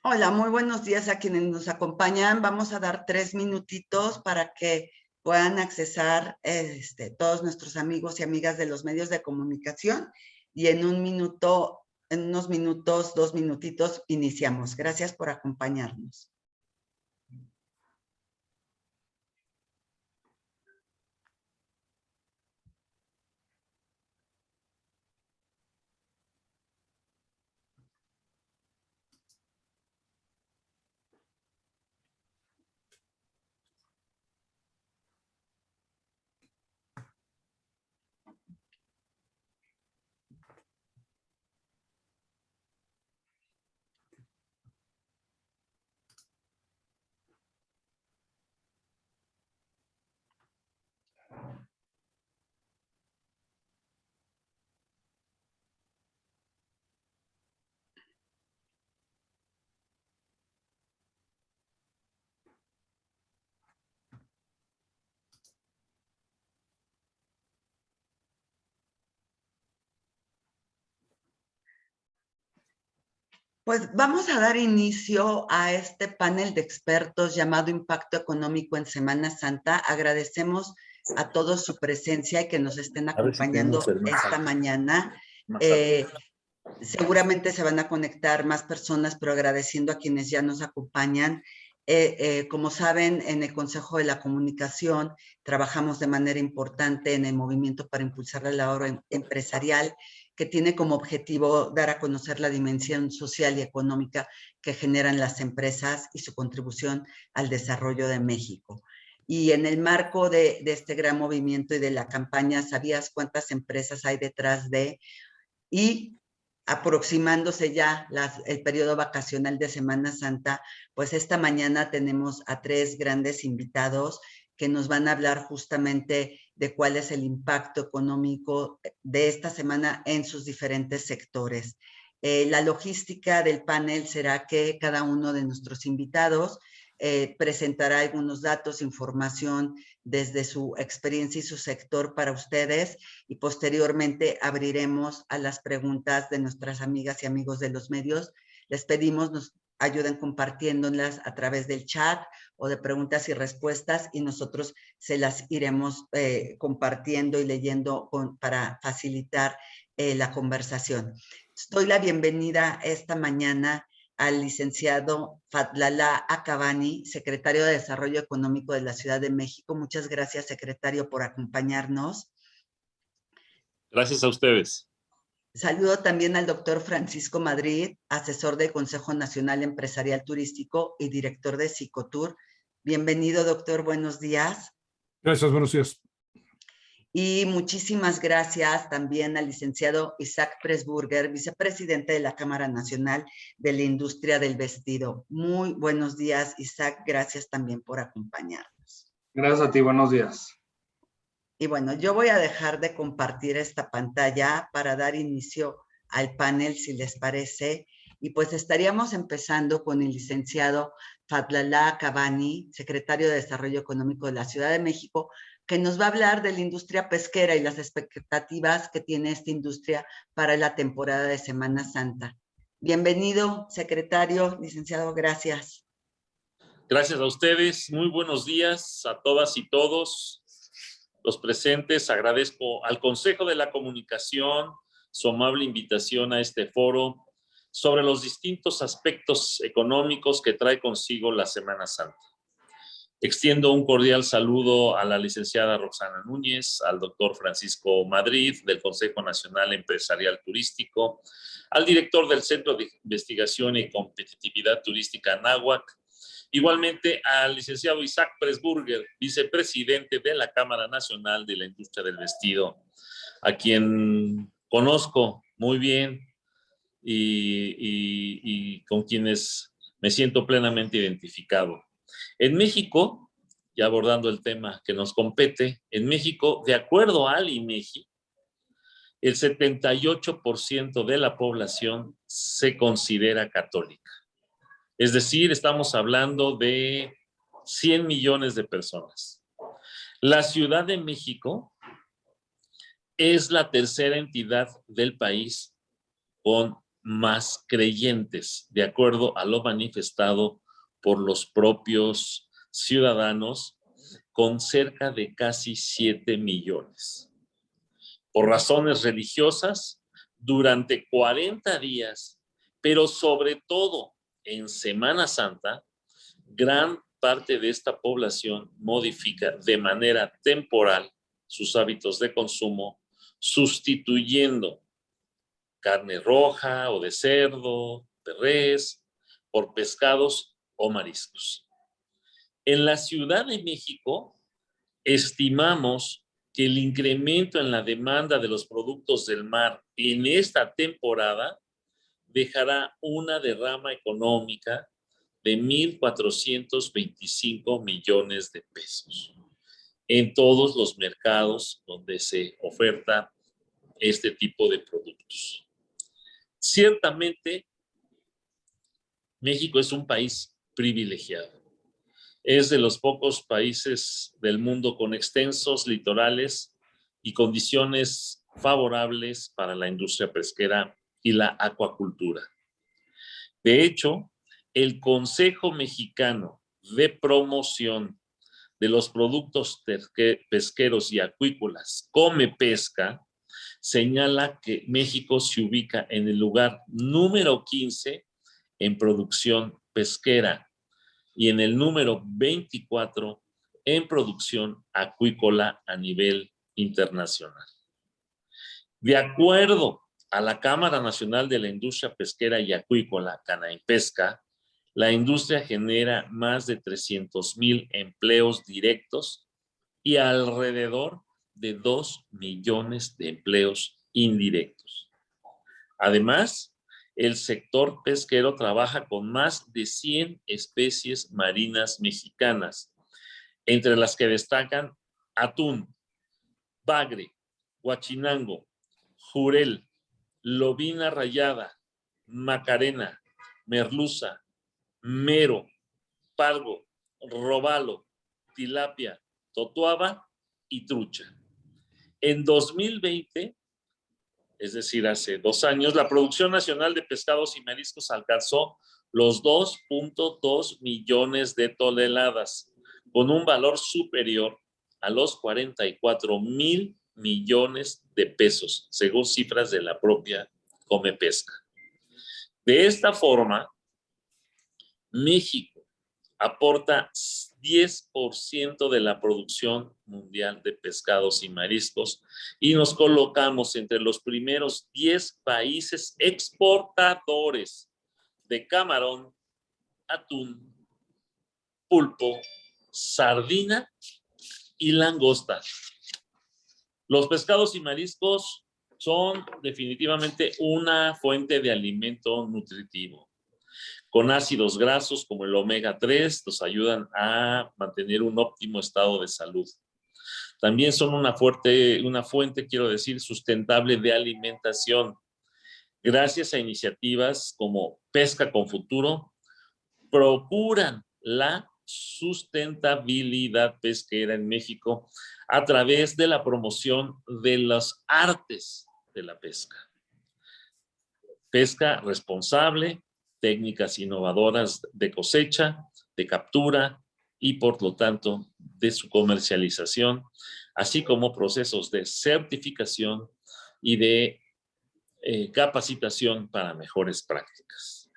Hola, muy buenos días a quienes nos acompañan. Vamos a dar 3 minutitos para que puedan accesar todos nuestros amigos y amigas de los medios de comunicación y en unos minutos, 2 minutitos, iniciamos. Gracias por acompañarnos. Pues vamos a dar inicio a este panel de expertos llamado Impacto Económico en Semana Santa. Agradecemos a todos su presencia y que nos estén acompañando esta mañana. Seguramente se van a conectar más personas, pero agradeciendo a quienes ya nos acompañan. Como saben, en el Consejo de la Comunicación trabajamos de manera importante en el movimiento para impulsar la labor empresarial, que tiene como objetivo dar a conocer la dimensión social y económica que generan las empresas y su contribución al desarrollo de México. Y en el marco de este gran movimiento y de la campaña, ¿sabías cuántas empresas hay detrás de? Y aproximándose ya el periodo vacacional de Semana Santa, pues esta mañana tenemos a 3 grandes invitados que nos van a hablar justamente de cuál es el impacto económico de esta semana en sus diferentes sectores. La logística del panel será que cada uno de nuestros invitados presentará algunos datos, información desde su experiencia y su sector para ustedes, y posteriormente abriremos a las preguntas de nuestras amigas y amigos de los medios. Les pedimos nos ayuden compartiéndolas a través del chat o de preguntas y respuestas, y nosotros se las iremos compartiendo y leyendo para facilitar la conversación. Doy la bienvenida esta mañana al licenciado Fadlallah Akabani, secretario de Desarrollo Económico de la Ciudad de México. Muchas gracias, secretario, por acompañarnos. Gracias a ustedes. Saludo también al doctor Francisco Madrid, asesor del Consejo Nacional Empresarial Turístico y director de Cicotur. Bienvenido, doctor, buenos días. Gracias, buenos días. Y muchísimas gracias también al licenciado Isaac Pressburger, vicepresidente de la Cámara Nacional de la Industria del Vestido. Muy buenos días, Isaac. Gracias también por acompañarnos. Gracias a ti, buenos días. Y bueno, yo voy a dejar de compartir esta pantalla para dar inicio al panel, si les parece. Y pues estaríamos empezando con el licenciado Fadlallah Akabani, secretario de Desarrollo Económico de la Ciudad de México, que nos va a hablar de la industria pesquera y las expectativas que tiene esta industria para la temporada de Semana Santa. Bienvenido, secretario, licenciado, gracias. Gracias a ustedes, muy buenos días a todas y todos los presentes. Agradezco al Consejo de la Comunicación su amable invitación a este foro sobre los distintos aspectos económicos que trae consigo la Semana Santa. Extiendo un cordial saludo a la licenciada Roxana Núñez, al doctor Francisco Madrid del Consejo Nacional Empresarial Turístico, al director del Centro de Investigación y Competitividad Turística Anáhuac, igualmente al licenciado Isaac Pressburger, vicepresidente de la Cámara Nacional de la Industria del Vestido, a quien conozco muy bien y con quienes me siento plenamente identificado. En México, ya abordando el tema que nos compete, en México, de acuerdo al INEGI, el 78% de la población se considera católica. Es decir, estamos hablando de 100 millones de personas. La Ciudad de México es la tercera entidad del país con más creyentes, de acuerdo a lo manifestado por los propios ciudadanos, con cerca de casi 7 millones. Por razones religiosas, durante 40 días, pero sobre todo en Semana Santa, gran parte de esta población modifica de manera temporal sus hábitos de consumo, sustituyendo carne roja o de cerdo, de res, por pescados o mariscos. En la Ciudad de México, estimamos que el incremento en la demanda de los productos del mar en esta temporada dejará una derrama económica de 1,425 millones de pesos en todos los mercados donde se oferta este tipo de productos. Ciertamente, México es un país privilegiado. Es de los pocos países del mundo con extensos litorales y condiciones favorables para la industria pesquera y la acuacultura. De hecho, el Consejo Mexicano de Promoción de los Productos Pesqueros y Acuícolas, Comepesca, señala que México se ubica en el lugar número 15 en producción pesquera y en el número 24 en producción acuícola a nivel internacional. De acuerdo a la Cámara Nacional de la Industria Pesquera y Acuícola, Canaipesca, la industria genera más de 300,000 empleos directos y alrededor de 2 millones de empleos indirectos. Además, el sector pesquero trabaja con más de 100 especies marinas mexicanas, entre las que destacan atún, bagre, huachinango, jurel, lobina rayada, macarena, merluza, mero, pargo, robalo, tilapia, totuaba y trucha. En 2020, es decir, hace 2 años, la producción nacional de pescados y mariscos alcanzó los 2.2 millones de toneladas, con un valor superior a los 44,000 millones de pesos, según cifras de la propia Comepesca. De esta forma, México aporta 10% de la producción mundial de pescados y mariscos y nos colocamos entre los primeros 10 países exportadores de camarón, atún, pulpo, sardina y langosta. Los pescados y mariscos son definitivamente una fuente de alimento nutritivo. Con ácidos grasos como el omega 3 nos ayudan a mantener un óptimo estado de salud. También son una fuente, quiero decir, sustentable de alimentación. Gracias a iniciativas como Pesca con Futuro, procuran la sustentabilidad pesquera en México a través de la promoción de las artes de la pesca. Pesca responsable, técnicas innovadoras de cosecha, de captura y por lo tanto de su comercialización, así como procesos de certificación y de capacitación para mejores prácticas.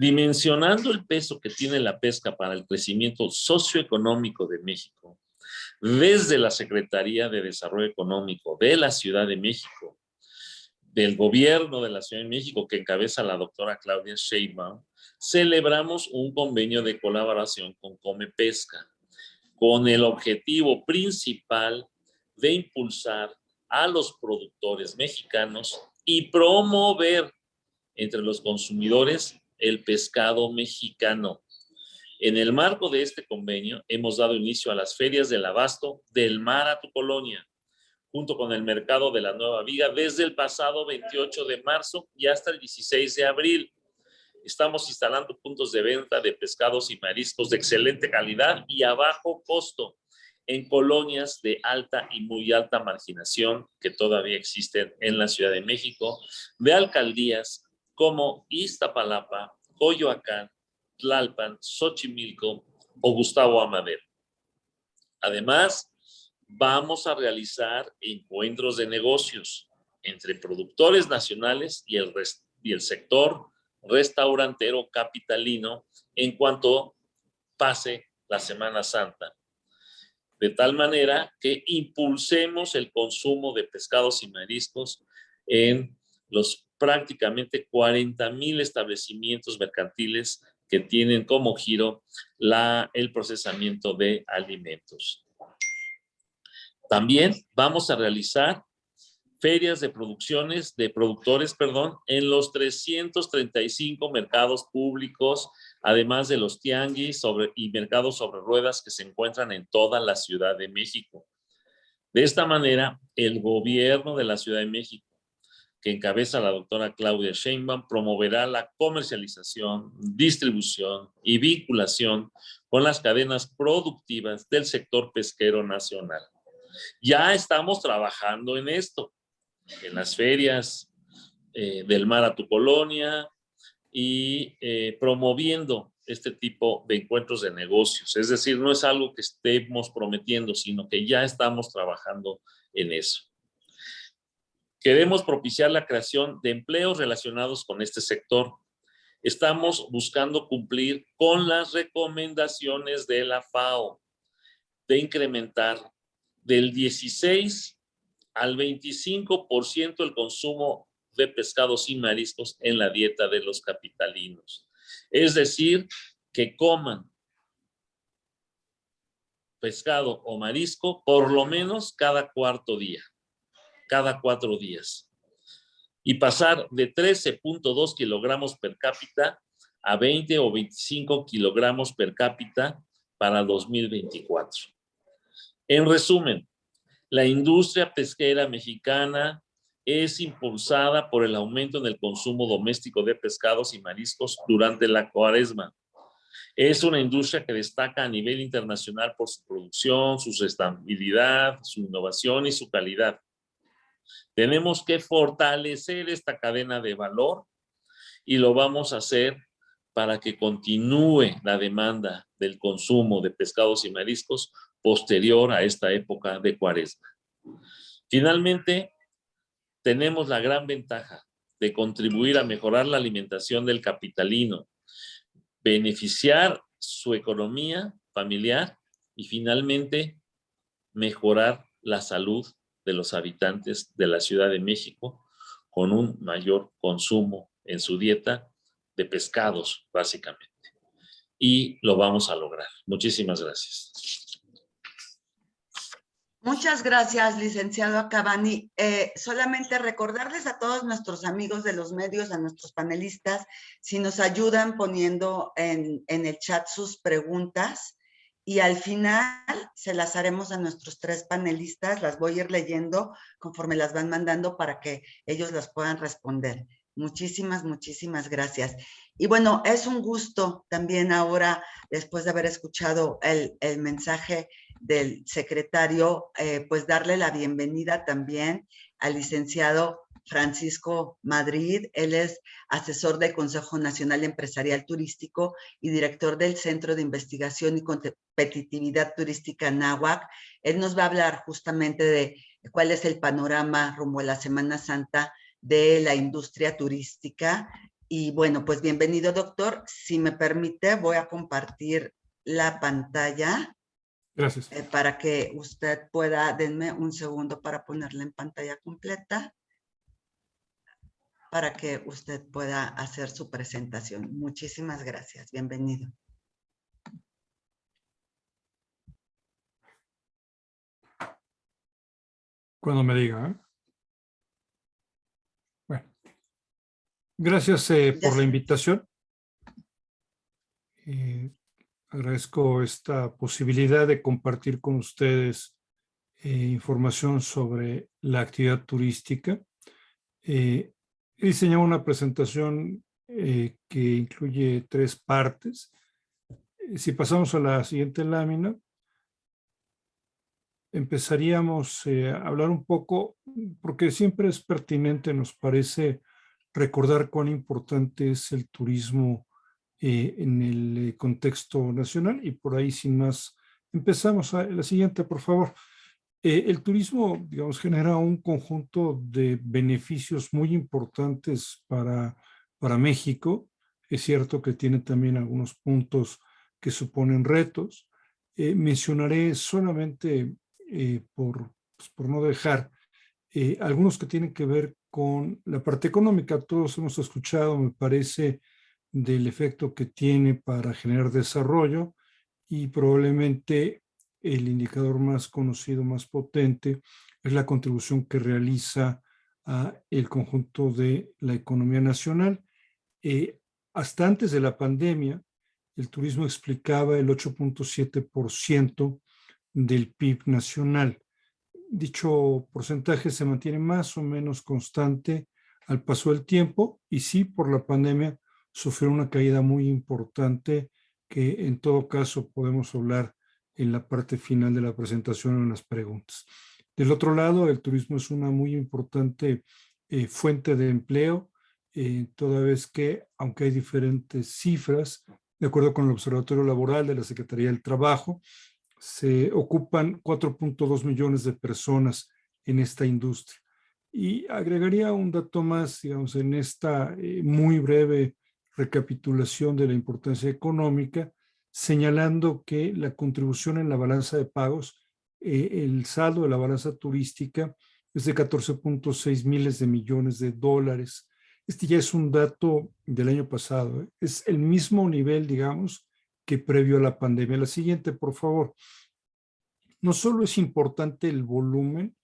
Dimensionando el peso que tiene la pesca para el crecimiento socioeconómico de México, desde la Secretaría de Desarrollo Económico de la Ciudad de México, del gobierno de la Ciudad de México que encabeza la doctora Claudia Sheinbaum, celebramos un convenio de colaboración con Comepesca, con el objetivo principal de impulsar a los productores mexicanos y promover entre los consumidores el pescado mexicano. En el marco de este convenio, hemos dado inicio a las ferias del abasto del mar a tu colonia, junto con el mercado de la Nueva Viga, desde el pasado 28 de marzo y hasta el 16 de abril. Estamos instalando puntos de venta de pescados y mariscos de excelente calidad y a bajo costo en colonias de alta y muy alta marginación que todavía existen en la Ciudad de México, de alcaldías como Iztapalapa, Coyoacán, Tlalpan, Xochimilco o Gustavo Amadero. Además, vamos a realizar encuentros de negocios entre productores nacionales y el sector restaurantero capitalino en cuanto pase la Semana Santa. De tal manera que impulsemos el consumo de pescados y mariscos en los prácticamente 40,000 establecimientos mercantiles que tienen como giro el procesamiento de alimentos. También vamos a realizar ferias de productores, en los 335 mercados públicos, además de los tianguis y mercados sobre ruedas que se encuentran en toda la Ciudad de México. De esta manera, el gobierno de la Ciudad de México, que encabeza la doctora Claudia Sheinbaum, promoverá la comercialización, distribución y vinculación con las cadenas productivas del sector pesquero nacional. Ya estamos trabajando en esto, en las ferias del mar a tu colonia y promoviendo este tipo de encuentros de negocios. Es decir, no es algo que estemos prometiendo, sino que ya estamos trabajando en eso. Queremos propiciar la creación de empleos relacionados con este sector. Estamos buscando cumplir con las recomendaciones de la FAO de incrementar del 16 al 25% el consumo de pescados y mariscos en la dieta de los capitalinos. Es decir, que coman pescado o marisco por lo menos cada cuarto día, cada 4 días. Y pasar de 13.2 kilogramos per cápita a 20 o 25 kilogramos per cápita para 2024. En resumen, la industria pesquera mexicana es impulsada por el aumento en el consumo doméstico de pescados y mariscos durante la Cuaresma. Es una industria que destaca a nivel internacional por su producción, su sustentabilidad, su innovación y su calidad. Tenemos que fortalecer esta cadena de valor y lo vamos a hacer para que continúe la demanda del consumo de pescados y mariscos posterior a esta época de Cuaresma. Finalmente, tenemos la gran ventaja de contribuir a mejorar la alimentación del capitalino, beneficiar su economía familiar y finalmente mejorar la salud de los habitantes de la Ciudad de México con un mayor consumo en su dieta de pescados, básicamente. Y lo vamos a lograr. Muchísimas gracias. Muchas gracias, licenciado Acabani. Solamente recordarles a todos nuestros amigos de los medios, a nuestros panelistas, si nos ayudan poniendo en el chat sus preguntas y al final se las haremos a nuestros 3 panelistas, las voy a ir leyendo conforme las van mandando para que ellos las puedan responder. Muchísimas, muchísimas gracias. Y bueno, es un gusto también ahora, después de haber escuchado el mensaje del secretario, pues darle la bienvenida también al licenciado Francisco Madrid. Él es asesor del Consejo Nacional Empresarial Turístico y director del Centro de Investigación y Competitividad Turística NAHUAC. Él nos va a hablar justamente de cuál es el panorama rumbo a la Semana Santa de la industria turística. Y bueno, pues bienvenido, doctor. Si me permite, voy a compartir la pantalla. Gracias. Para que usted pueda, denme un segundo para ponerla en pantalla completa, para que usted pueda hacer su presentación. Muchísimas gracias. Bienvenido. Cuando me diga, ¿eh? Bueno. Gracias por la invitación. Agradezco esta posibilidad de compartir con ustedes información sobre la actividad turística. He diseñado una presentación que incluye 3 partes. Si pasamos a la siguiente lámina, empezaríamos a hablar un poco, porque siempre es pertinente, nos parece, recordar cuán importante es el turismo en el contexto nacional, y por ahí sin más empezamos. La siguiente, por favor. El turismo, digamos, genera un conjunto de beneficios muy importantes para México. Es cierto que tiene también algunos puntos que suponen retos. Mencionaré solamente, por no dejar, algunos que tienen que ver con la parte económica. Todos hemos escuchado, me parece, del efecto que tiene para generar desarrollo, y probablemente el indicador más conocido, más potente, es la contribución que realiza a el conjunto de la economía nacional. Hasta antes de la pandemia, el turismo explicaba el 8.7% del PIB nacional. Dicho porcentaje se mantiene más o menos constante al paso del tiempo, y sí, por la pandemia sufrió una caída muy importante, que en todo caso podemos hablar en la parte final de la presentación o en las preguntas. Del otro lado, el turismo es una muy importante fuente de empleo, toda vez que, aunque hay diferentes cifras, de acuerdo con el Observatorio Laboral de la Secretaría del Trabajo, se ocupan 4.2 millones de personas en esta industria. Y agregaría un dato más, digamos, en esta muy breve recapitulación de la importancia económica, señalando que la contribución en la balanza de pagos, el saldo de la balanza turística, es de 14.6 miles de millones de dólares. Este ya es un dato del año pasado, ¿eh? Es el mismo nivel, digamos, que previo a la pandemia. La siguiente, por favor. No solo es importante el volumen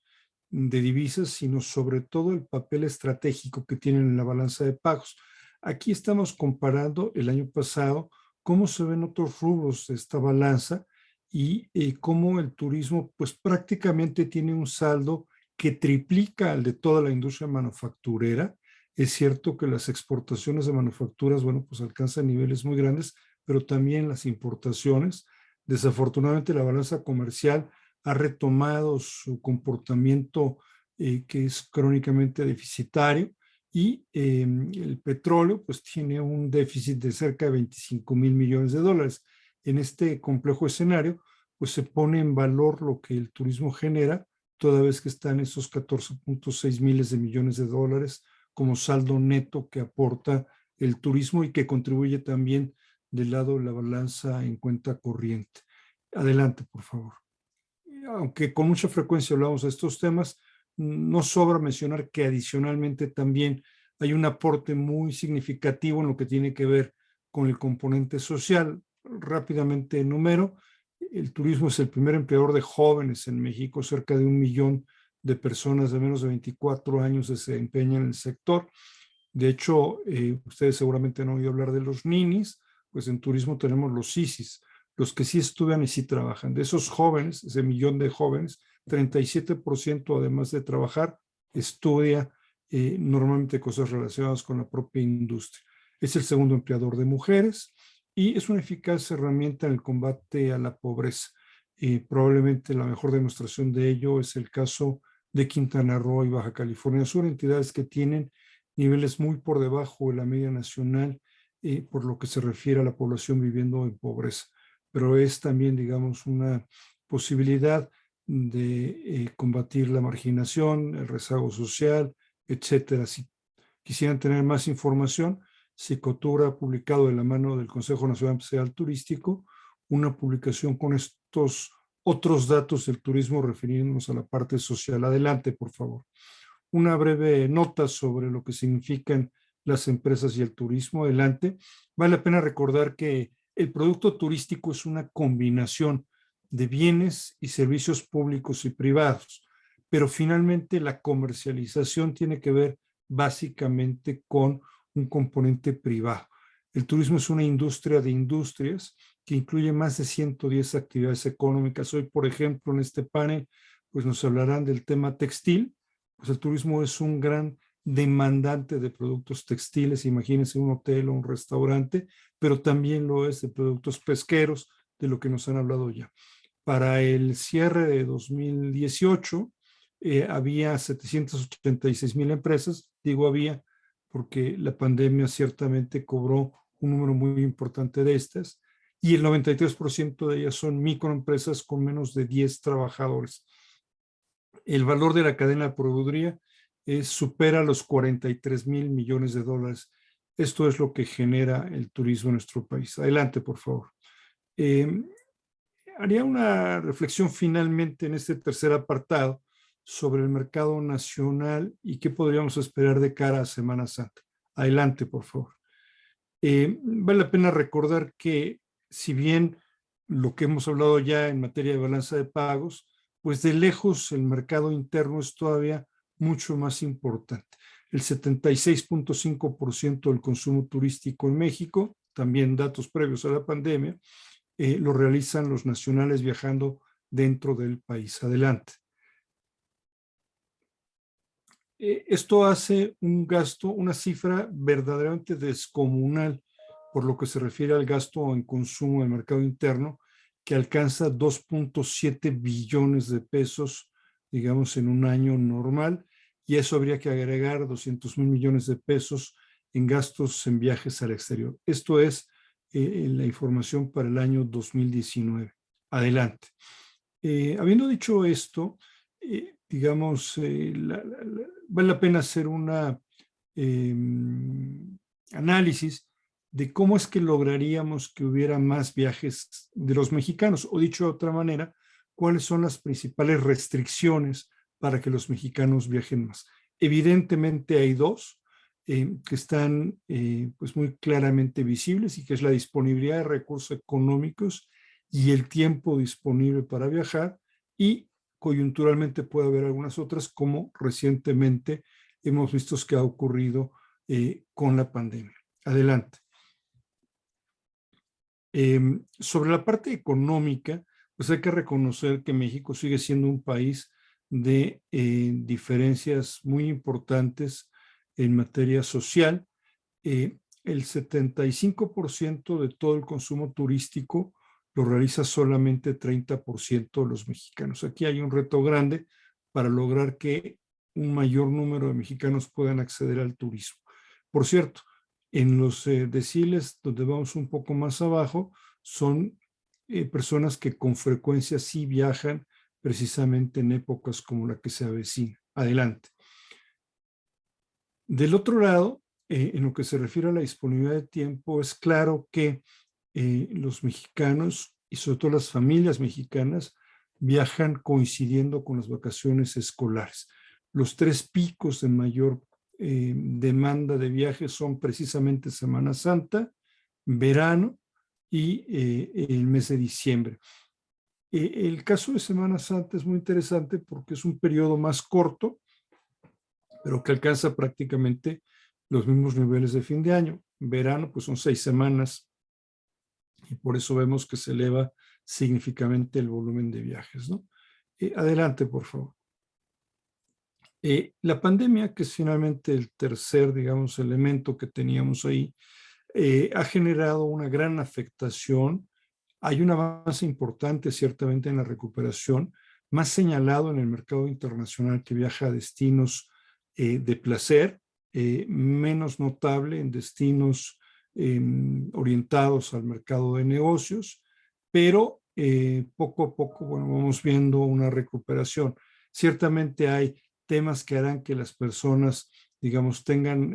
de divisas, sino sobre todo el papel estratégico que tienen en la balanza de pagos. Aquí estamos comparando el año pasado cómo se ven otros rubros de esta balanza, y cómo el turismo pues prácticamente tiene un saldo que triplica al de toda la industria manufacturera. Es cierto que las exportaciones de manufacturas, bueno, pues alcanzan niveles muy grandes, pero también las importaciones. Desafortunadamente, la balanza comercial ha retomado su comportamiento que es crónicamente deficitario, y el petróleo pues tiene un déficit de cerca de 25 mil millones de dólares. En este complejo escenario pues se pone en valor lo que el turismo genera, toda vez que están esos 14.6 miles de millones de dólares como saldo neto que aporta el turismo, y que contribuye también del lado de la balanza en cuenta corriente. Adelante, por favor. Aunque con mucha frecuencia hablamos de estos temas, no sobra mencionar que adicionalmente también hay un aporte muy significativo en lo que tiene que ver con el componente social. Rápidamente enumero: el turismo es el primer empleador de jóvenes en México. Cerca de 1 millón de personas de menos de 24 años se desempeñan en el sector. De hecho, ustedes seguramente han oído hablar de los ninis. Pues en turismo tenemos los sisis, los que sí estudian y sí trabajan. De esos jóvenes, ese millón de jóvenes, 37%, además de trabajar, estudia normalmente cosas relacionadas con la propia industria. Es el segundo empleador de mujeres, y es una eficaz herramienta en el combate a la pobreza. Probablemente la mejor demostración de ello es el caso de Quintana Roo y Baja California Sur, entidades que tienen niveles muy por debajo de la media nacional, por lo que se refiere a la población viviendo en pobreza. Pero es también, digamos, una posibilidad de combatir la marginación, el rezago social, etcétera. Si quisieran tener más información, Cicotura ha publicado de la mano del Consejo Nacional Empresarial Turístico una publicación con estos otros datos del turismo, refiriéndonos a la parte social. Adelante, por favor. Una breve nota sobre lo que significan las empresas y el turismo. Adelante. Vale la pena recordar que el producto turístico es una combinación de bienes y servicios públicos y privados, pero finalmente la comercialización tiene que ver básicamente con un componente privado. El turismo es una industria de industrias que incluye más de 110 actividades económicas. Hoy, por ejemplo, en este panel, pues nos hablarán del tema textil. Pues el turismo es un gran demandante de productos textiles. Imagínense un hotel o un restaurante, pero también lo es de productos pesqueros, de lo que nos han hablado ya. Para el cierre de 2018, había 786,000 empresas. Digo había porque la pandemia ciertamente cobró un número muy importante de estas, y el 93% de ellas son microempresas con menos de 10 trabajadores. El valor de la cadena de proveeduría supera los 43,000 millones de dólares. Esto es lo que genera el turismo en nuestro país. Adelante, por favor. Haría una reflexión finalmente en este tercer apartado sobre el mercado nacional y qué podríamos esperar de cara a Semana Santa. Adelante, por favor. Vale la pena recordar que si bien lo que hemos hablado ya en materia de balanza de pagos, pues de lejos el mercado interno es todavía mucho más importante. El 76,5% del consumo turístico en México, también datos previos a la pandemia, lo realizan los nacionales viajando dentro del país. Adelante. Esto hace un gasto, una cifra verdaderamente descomunal por lo que se refiere al gasto en consumo del mercado interno, que alcanza 2,7 billones de pesos, digamos, en un año normal, y a eso habría que agregar 200,000 millones de pesos en gastos en viajes al exterior. Esto es la información para el año 2019. Adelante. Habiendo dicho esto, digamos, vale la pena hacer una análisis de cómo es que lograríamos que hubiera más viajes de los mexicanos, o dicho de otra manera, cuáles son las principales restricciones para que los mexicanos viajen más. Evidentemente hay dos que están pues muy claramente visibles, y que es la disponibilidad de recursos económicos y el tiempo disponible para viajar, y coyunturalmente puede haber algunas otras, como recientemente hemos visto que ha ocurrido con la pandemia. Adelante. Sobre la parte económica, pues hay que reconocer que México sigue siendo un país de diferencias muy importantes en materia social. El 75% de todo el consumo turístico lo realiza solamente 30% de los mexicanos. Aquí hay un reto grande para lograr que un mayor número de mexicanos puedan acceder al turismo. Por cierto, en los deciles donde vamos un poco más abajo, son personas que con frecuencia sí viajan precisamente en épocas como la que se avecina. Adelante. Del otro lado, en lo que se refiere a la disponibilidad de tiempo, es claro que los mexicanos, y sobre todo las familias mexicanas, viajan coincidiendo con las vacaciones escolares. Los tres picos de mayor demanda de viajes son precisamente Semana Santa, verano y el mes de diciembre. El caso de Semana Santa es muy interesante porque es un periodo más corto, pero que alcanza prácticamente los mismos niveles de fin de año. Verano, pues son 6 semanas, y por eso vemos que se eleva significativamente el volumen de viajes, ¿no? Adelante, por favor. La pandemia, que es finalmente el tercer, digamos, elemento que teníamos ahí, ha generado una gran afectación. Hay un avance importante, ciertamente, en la recuperación, más señalado en el mercado internacional, que viaja a destinos de placer, menos notable en destinos orientados al mercado de negocios, pero poco a poco, bueno, vamos viendo una recuperación. Ciertamente hay temas que harán que las personas, digamos, tengan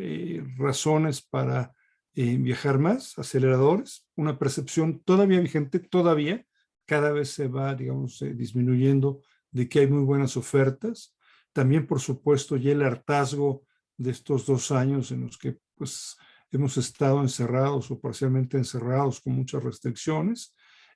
razones para viajar más, aceleradores, una percepción todavía vigente, todavía cada vez se va, digamos, disminuyendo, de que hay muy buenas ofertas. También, por supuesto, ya el hartazgo de estos 2 años en los que pues hemos estado encerrados o parcialmente encerrados con muchas restricciones,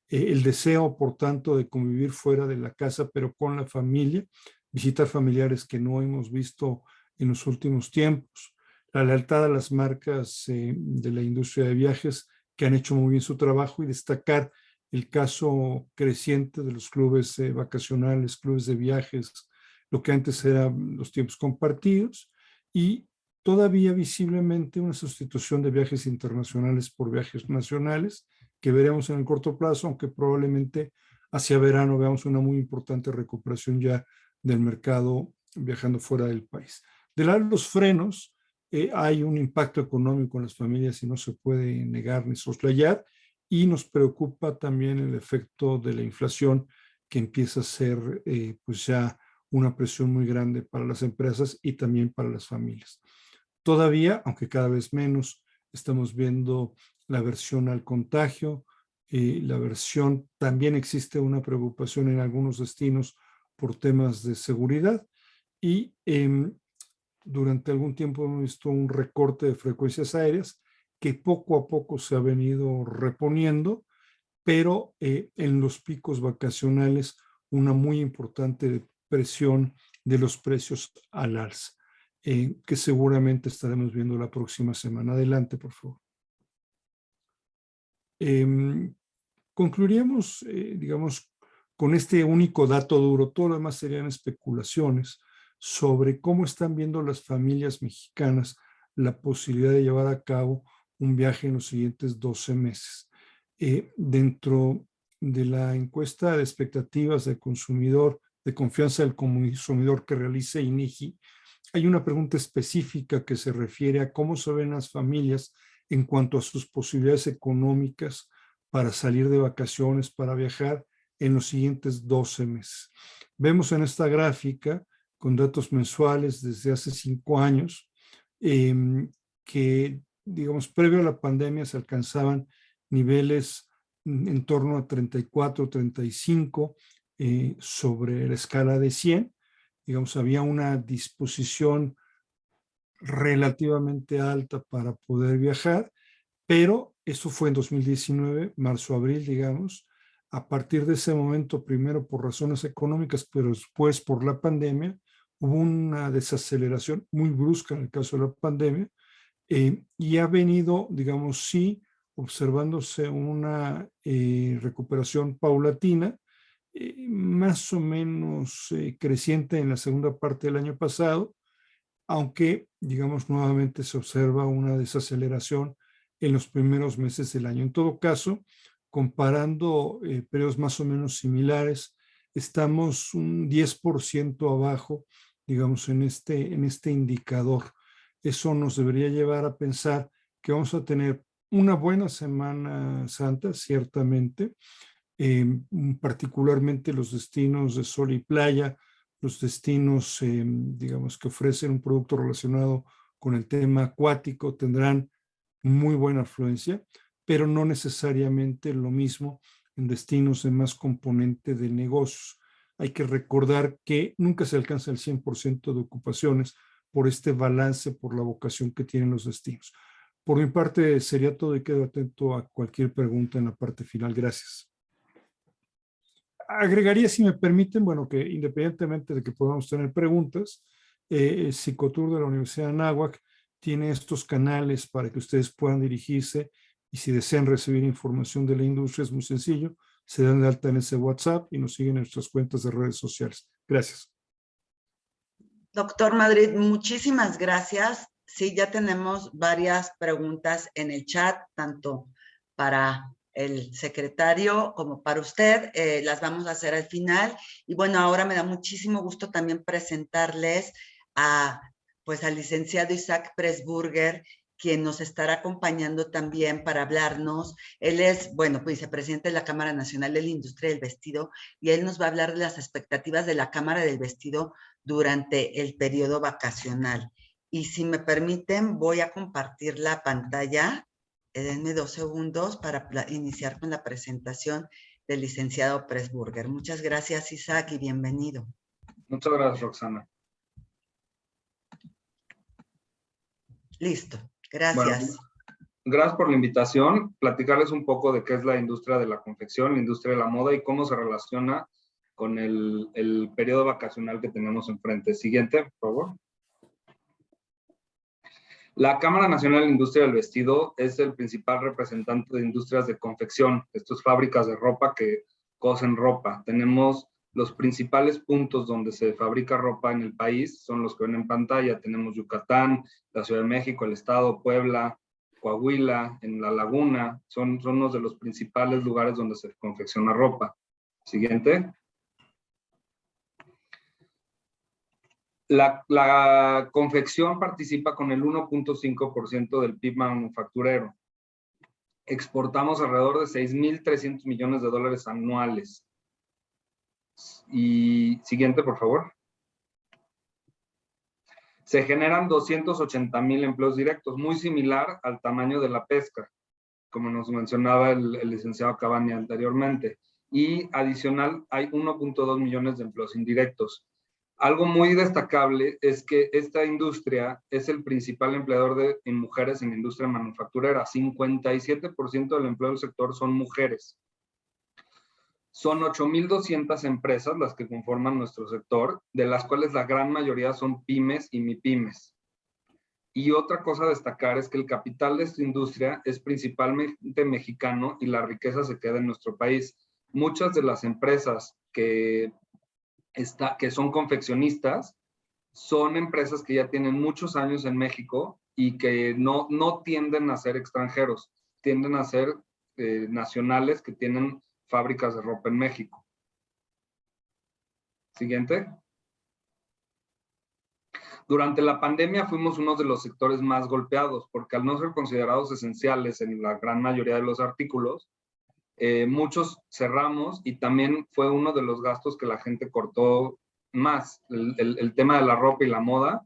el deseo, por tanto, de convivir fuera de la casa, pero con la familia, visitar familiares que no hemos visto en los últimos tiempos, la lealtad a las marcas de la industria de viajes, que han hecho muy bien su trabajo, y destacar el caso creciente de los clubes vacacionales, clubes de viajes, lo que antes eran los tiempos compartidos, y todavía visiblemente una sustitución de viajes internacionales por viajes nacionales, que veremos en el corto plazo, aunque probablemente hacia verano veamos una muy importante recuperación ya del mercado viajando fuera del país. De lado de los frenos, hay un impacto económico en las familias y no se puede negar ni soslayar, y nos preocupa también el efecto de la inflación, que empieza a ser pues ya una presión muy grande para las empresas y también para las familias. Todavía, aunque cada vez menos, estamos viendo la aversión al contagio, la aversión, también existe una preocupación en algunos destinos por temas de seguridad, y durante algún tiempo hemos visto un recorte de frecuencias aéreas que poco a poco se ha venido reponiendo, pero en los picos vacacionales una muy importante presión de los precios al alza, que seguramente estaremos viendo la próxima semana. Adelante, por favor. Concluiríamos, digamos, con este único dato duro. Todo lo demás serían especulaciones sobre cómo están viendo las familias mexicanas la posibilidad de llevar a cabo un viaje en los siguientes 12 meses. Dentro de la encuesta de expectativas del consumidor, de confianza del consumidor que realiza INEGI, hay una pregunta específica que se refiere a cómo se ven las familias en cuanto a sus posibilidades económicas para salir de vacaciones, para viajar en los siguientes 12 meses. Vemos en esta gráfica, con datos mensuales desde hace 5 años, que, digamos, previo a la pandemia se alcanzaban niveles en torno a 34, 35 sobre la escala de 100. Digamos, había una disposición relativamente alta para poder viajar, pero eso fue en 2019, marzo-abril, digamos. A partir de ese momento, primero por razones económicas, pero después por la pandemia, hubo una desaceleración muy brusca en el caso de la pandemia, y ha venido, digamos, sí, observándose una recuperación paulatina, más o menos creciente en la segunda parte del año pasado, aunque, digamos, nuevamente se observa una desaceleración en los primeros meses del año. En todo caso, comparando periodos más o menos similares, estamos un 10% abajo, digamos, en este indicador. Eso nos debería llevar a pensar que vamos a tener una buena Semana Santa, ciertamente, particularmente los destinos de sol y playa, los destinos, digamos, que ofrecen un producto relacionado con el tema acuático, tendrán muy buena afluencia, pero no necesariamente lo mismo en destinos de más componente de negocios. Hay que recordar que nunca se alcanza el 100% de ocupaciones por este balance, por la vocación que tienen los destinos. Por mi parte sería todo y quedo atento a cualquier pregunta en la parte final. Gracias. Agregaría, si me permiten, bueno, que independientemente de que podamos tener preguntas, Psicotour de la Universidad de Anáhuac tiene estos canales para que ustedes puedan dirigirse, y si desean recibir información de la industria es muy sencillo, se dan de alta en ese WhatsApp y nos siguen en nuestras cuentas de redes sociales. Gracias. Doctor Madrid, muchísimas gracias. Sí, ya tenemos varias preguntas en el chat, tanto para el secretario como para usted. Las vamos a hacer al final. Y bueno, ahora me da muchísimo gusto también presentarles pues, al licenciado Isaac Pressburger, quien nos estará acompañando también para hablarnos. Él es, bueno, pues vicepresidente de la Cámara Nacional de la Industria del Vestido, y él nos va a hablar de las expectativas de la Cámara del Vestido durante el periodo vacacional. Y si me permiten, voy a compartir la pantalla. Denme 2 segundos para iniciar con la presentación del licenciado Pressburger. Muchas gracias, Isaac, y bienvenido. Muchas gracias, Roxana. Listo, gracias. Bueno, gracias por la invitación. Platicarles un poco de qué es la industria de la confección, la industria de la moda y cómo se relaciona con el periodo vacacional que tenemos enfrente. Siguiente, por favor. La Cámara Nacional de la Industria del Vestido es el principal representante de industrias de confección. Estas fábricas de ropa que cosen ropa. Tenemos los principales puntos donde se fabrica ropa en el país, son los que ven en pantalla. Tenemos Yucatán, la Ciudad de México, el Estado, Puebla, Coahuila, en La Laguna. Son unos de los principales lugares donde se confecciona ropa. Siguiente. La confección participa con el 1.5% del PIB manufacturero. Exportamos alrededor de 6.300 millones de dólares anuales. Y siguiente, por favor. Se generan 280,000 empleos directos, muy similar al tamaño de la pesca, como nos mencionaba el licenciado Cavani anteriormente. Y adicional, hay 1.2 millones de empleos indirectos. Algo muy destacable es que esta industria es el principal empleador en mujeres en la industria manufacturera. 57% del empleo del sector son mujeres. Son 8,200 empresas las que conforman nuestro sector, de las cuales la gran mayoría son pymes y mipymes. Y otra cosa a destacar es que el capital de esta industria es principalmente mexicano y la riqueza se queda en nuestro país. Muchas de las empresas que son confeccionistas son empresas que ya tienen muchos años en México y que no tienden a ser extranjeros, tienden a ser nacionales que tienen fábricas de ropa en México. Siguiente. Durante la pandemia fuimos uno de los sectores más golpeados, porque al no ser considerados esenciales en la gran mayoría de los artículos, muchos cerramos y también fue uno de los gastos que la gente cortó más, el tema de la ropa y la moda,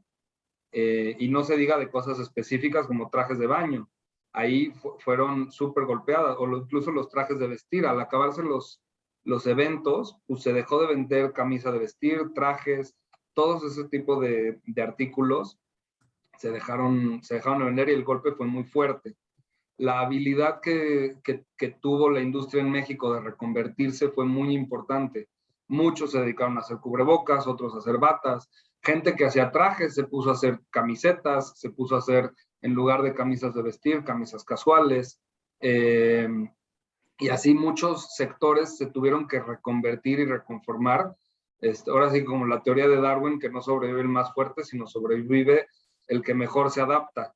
y no se diga de cosas específicas como trajes de baño. Ahí fueron súper golpeadas, o incluso los trajes de vestir. Al acabarse los eventos, pues se dejó de vender camisa de vestir, trajes, todos ese tipo de artículos se dejaron de vender y el golpe fue muy fuerte. La habilidad que tuvo la industria en México de reconvertirse fue muy importante. Muchos se dedicaron a hacer cubrebocas, otros a hacer batas. Gente que hacía trajes se puso a hacer camisetas, se puso a hacer, en lugar de camisas de vestir, camisas casuales. Y así muchos sectores se tuvieron que reconvertir y reconformar. Ahora sí, como la teoría de Darwin, que no sobrevive el más fuerte, sino sobrevive el que mejor se adapta.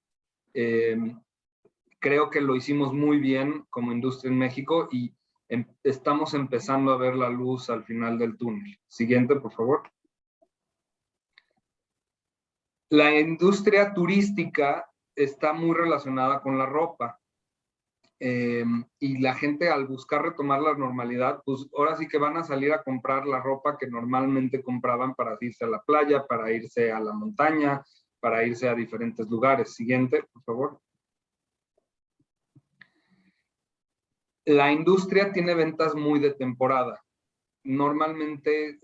Creo que lo hicimos muy bien como industria en México y estamos empezando a ver la luz al final del túnel. Siguiente, por favor. La industria turística está muy relacionada con la ropa. Y la gente, al buscar retomar la normalidad, pues ahora sí que van a salir a comprar la ropa que normalmente compraban para irse a la playa, para irse a la montaña, para irse a diferentes lugares. Siguiente, por favor. La industria tiene ventas muy de temporada. Normalmente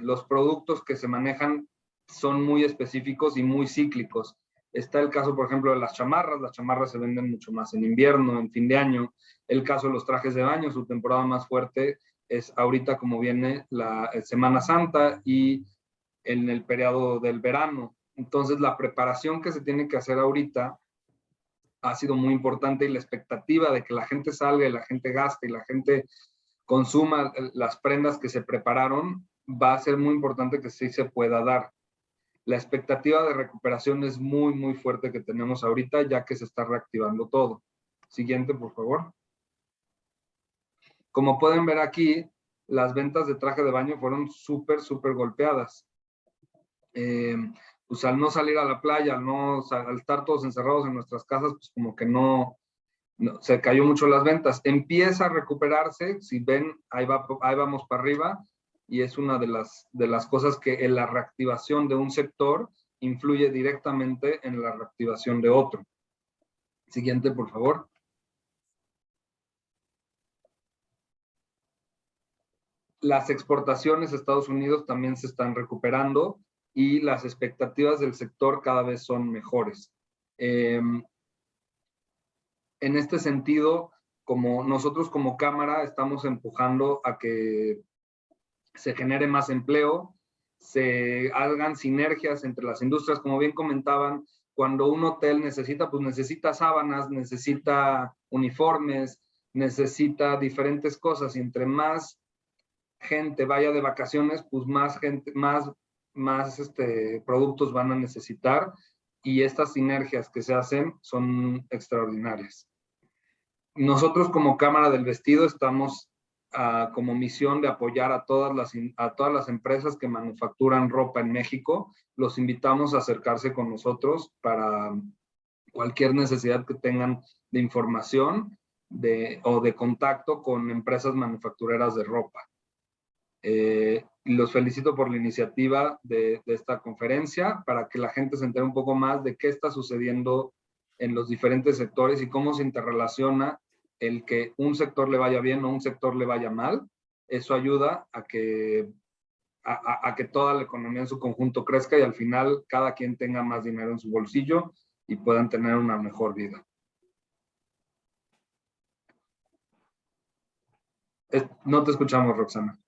los productos que se manejan son muy específicos y muy cíclicos. Está el caso, por ejemplo, de las chamarras se venden mucho más en invierno, en fin de año. El caso de los trajes de baño, su temporada más fuerte es ahorita como viene la Semana Santa y en el periodo del verano. Entonces la preparación que se tiene que hacer ahorita ha sido muy importante y la expectativa de que la gente salga y la gente gaste y la gente consuma las prendas que se prepararon va a ser muy importante que sí se pueda dar. La expectativa de recuperación es muy, muy fuerte que tenemos ahorita, ya que se está reactivando todo. Siguiente, por favor. Como pueden ver aquí, las ventas de traje de baño fueron súper, súper golpeadas. Pues al no salir a la playa, al estar todos encerrados en nuestras casas, pues como que no se cayó mucho las ventas. Empieza a recuperarse, si ven, ahí vamos para arriba, y es una de las cosas que en la reactivación de un sector influye directamente en la reactivación de otro. Siguiente, por favor. Las exportaciones a Estados Unidos también se están recuperando y las expectativas del sector cada vez son mejores. En este sentido, como nosotros como Cámara estamos empujando a que se genere más empleo, se hagan sinergias entre las industrias, como bien comentaban, cuando un hotel necesita, pues necesita sábanas, necesita uniformes, necesita diferentes cosas, y entre más gente vaya de vacaciones, pues más productos van a necesitar, y estas sinergias que se hacen son extraordinarias. Nosotros como Cámara del Vestido estamos como misión de apoyar a todas las empresas que manufacturan ropa en México. Los invitamos a acercarse con nosotros para cualquier necesidad que tengan de información o de contacto con empresas manufactureras de ropa. Los felicito por la iniciativa de esta conferencia para que la gente se entere un poco más de qué está sucediendo en los diferentes sectores y cómo se interrelaciona el que un sector le vaya bien o un sector le vaya mal. Eso ayuda a que toda la economía en su conjunto crezca y al final cada quien tenga más dinero en su bolsillo y puedan tener una mejor vida. No te escuchamos, Roxana.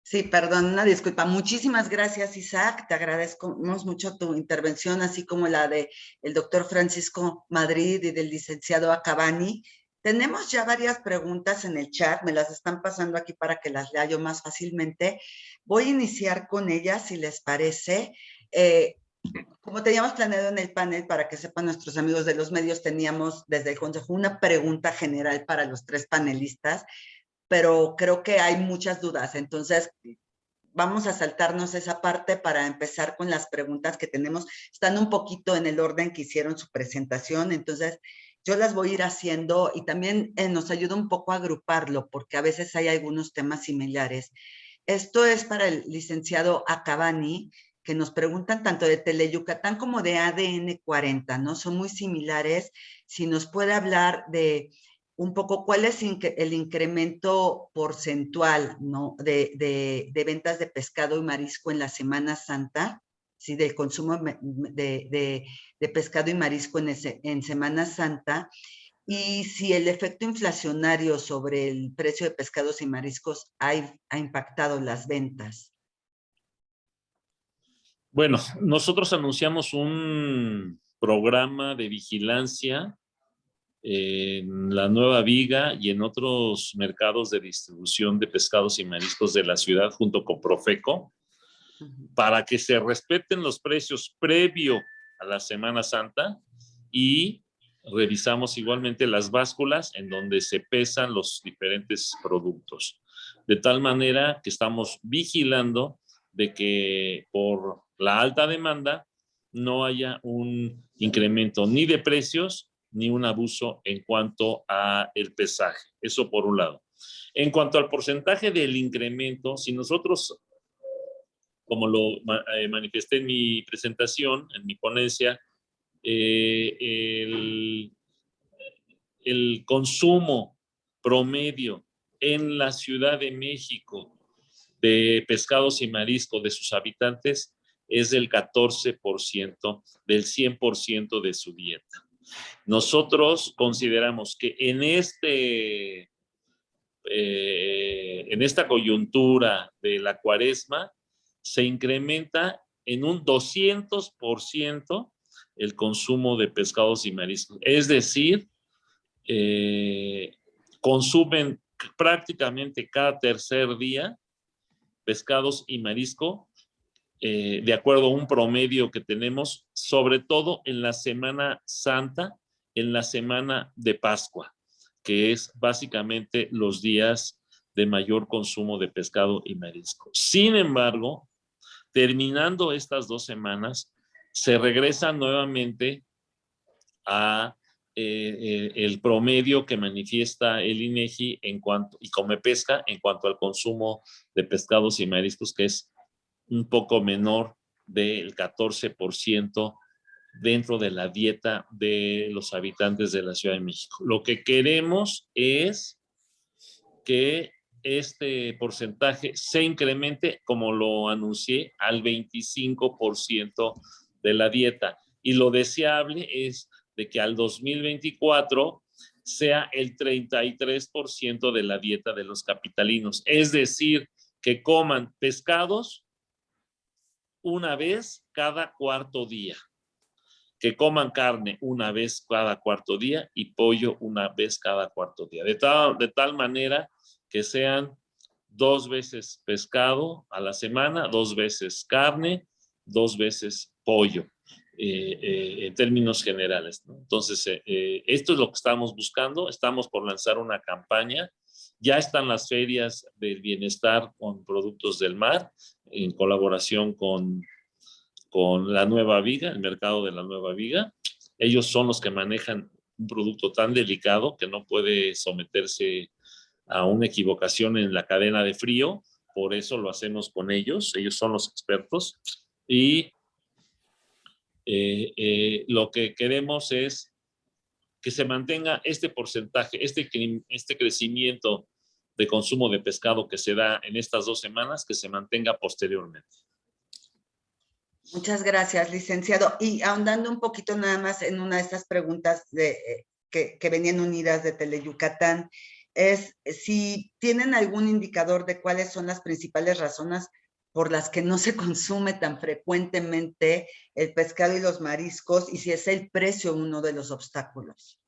Sí, perdón, una disculpa. Muchísimas gracias, Isaac. Te agradecemos mucho tu intervención, así como la de el doctor Francisco Madrid y del licenciado Acabani. Tenemos ya varias preguntas en el chat, me las están pasando aquí para que las lea yo más fácilmente. Voy a iniciar con ellas, si les parece. Como teníamos planeado en el panel, para que sepan nuestros amigos de los medios, teníamos desde el Consejo una pregunta general para los tres panelistas, pero creo que hay muchas dudas, entonces vamos a saltarnos esa parte para empezar con las preguntas que tenemos. Están un poquito en el orden que hicieron su presentación, entonces yo las voy a ir haciendo y también nos ayuda un poco a agruparlo, porque a veces hay algunos temas similares. Esto es para el licenciado Acabani, que nos preguntan tanto de Teleyucatán como de ADN 40, ¿no? Son muy similares. Si nos puede hablar de un poco cuál es el incremento porcentual, ¿no? de ventas de pescado y marisco en la Semana Santa, ¿sí? Del consumo de pescado y marisco en Semana Santa, y si el efecto inflacionario sobre el precio de pescados y mariscos ha impactado las ventas. Bueno, nosotros anunciamos un programa de vigilancia en la Nueva Viga y en otros mercados de distribución de pescados y mariscos de la ciudad junto con Profeco para que se respeten los precios previo a la Semana Santa y revisamos igualmente las básculas en donde se pesan los diferentes productos. De tal manera que estamos vigilando de que por la alta demanda no haya un incremento ni de precios ni un abuso en cuanto a el pesaje. Eso por un lado. En cuanto al porcentaje del incremento, si nosotros, como lo manifesté en mi presentación, en mi ponencia, el consumo promedio en la Ciudad de México de pescados y mariscos de sus habitantes es del 14% del 100% de su dieta. Nosotros consideramos que en esta coyuntura de la Cuaresma se incrementa en un 200% el consumo de pescados y mariscos. Es decir, consumen prácticamente cada tercer día pescados y marisco, de acuerdo a un promedio que tenemos, sobre todo en la Semana Santa, en la semana de Pascua, que es básicamente los días de mayor consumo de pescado y marisco. Sin embargo, terminando estas 2 semanas, se regresa nuevamente a el promedio que manifiesta el INEGI y Comepesca en cuanto al consumo de pescados y mariscos, que es un poco menor del 14% dentro de la dieta de los habitantes de la Ciudad de México. Lo que queremos es que este porcentaje se incremente, como lo anuncié, al 25% de la dieta. Y lo deseable es de que al 2024 sea el 33% de la dieta de los capitalinos. Es decir, que coman pescados una vez cada cuarto día, que coman carne una vez cada cuarto día y pollo una vez cada cuarto día. De tal manera que sean 2 veces pescado a la semana, 2 veces carne, 2 veces pollo. en términos generales, ¿no? Entonces, esto es lo que estamos buscando. Estamos por lanzar una campaña. Ya están las ferias del bienestar con productos del mar, en colaboración con la Nueva Viga, el mercado de la Nueva Viga. Ellos son los que manejan un producto tan delicado que no puede someterse a una equivocación en la cadena de frío. Por eso lo hacemos con ellos. Ellos son los expertos. Y lo que queremos es que se mantenga este porcentaje, este crecimiento de consumo de pescado que se da en estas 2 semanas, que se mantenga posteriormente. Muchas gracias, licenciado. Y ahondando un poquito nada más en una de estas preguntas que venían unidas de Teleyucatán, es si tienen algún indicador de cuáles son las principales razones por las que no se consume tan frecuentemente el pescado y los mariscos, y si es el precio uno de los obstáculos.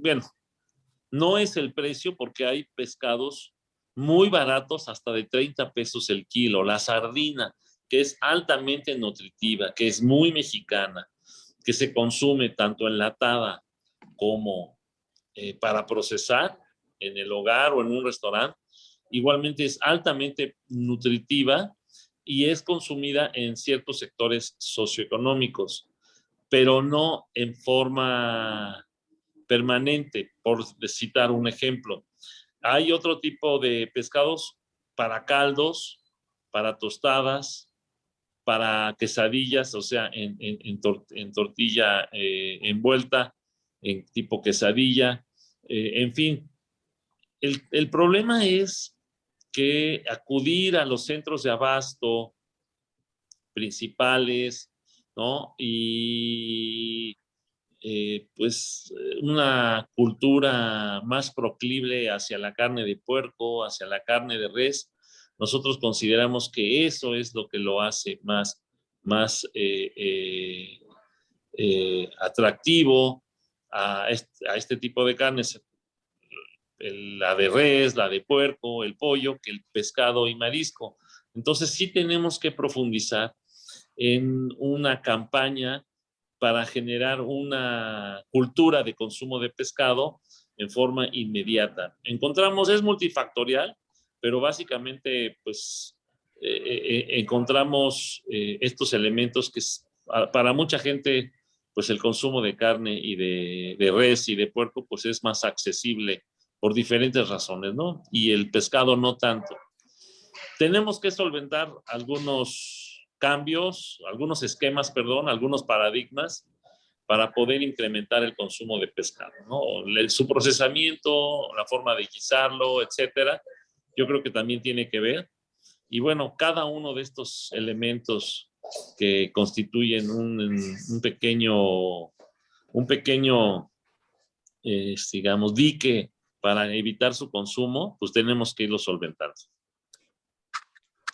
Bueno, no es el precio, porque hay pescados muy baratos, hasta de 30 pesos el kilo. La sardina, que es altamente nutritiva, que es muy mexicana, que se consume tanto enlatada como para procesar en el hogar o en un restaurante, igualmente es altamente nutritiva y es consumida en ciertos sectores socioeconómicos, pero no en forma permanente, por citar un ejemplo. Hay otro tipo de pescados para caldos, para tostadas, para quesadillas, o sea, en tortilla envuelta, en tipo quesadilla, en fin. El problema es que acudir a los centros de abasto principales, ¿no? Y pues una cultura más proclive hacia la carne de puerco, hacia la carne de res. Nosotros consideramos que eso es lo que lo hace más atractivo a este tipo de carnes, la de res, la de puerco, el pollo, que el pescado y marisco. Entonces sí tenemos que profundizar en una campaña para generar una cultura de consumo de pescado en forma inmediata. Encontramos, es multifactorial, pero básicamente pues encontramos estos elementos que para mucha gente pues el consumo de carne y de res y de puerco pues es más accesible por diferentes razones, ¿no? Y el pescado no tanto. Tenemos que solventar algunos cambios, algunos esquemas, perdón, algunos paradigmas para poder incrementar el consumo de pescado, ¿no? Su procesamiento, la forma de guisarlo, etcétera, yo creo que también tiene que ver. Y bueno, cada uno de estos elementos que constituyen un pequeño digamos, dique para evitar su consumo, pues tenemos que irlo solventando.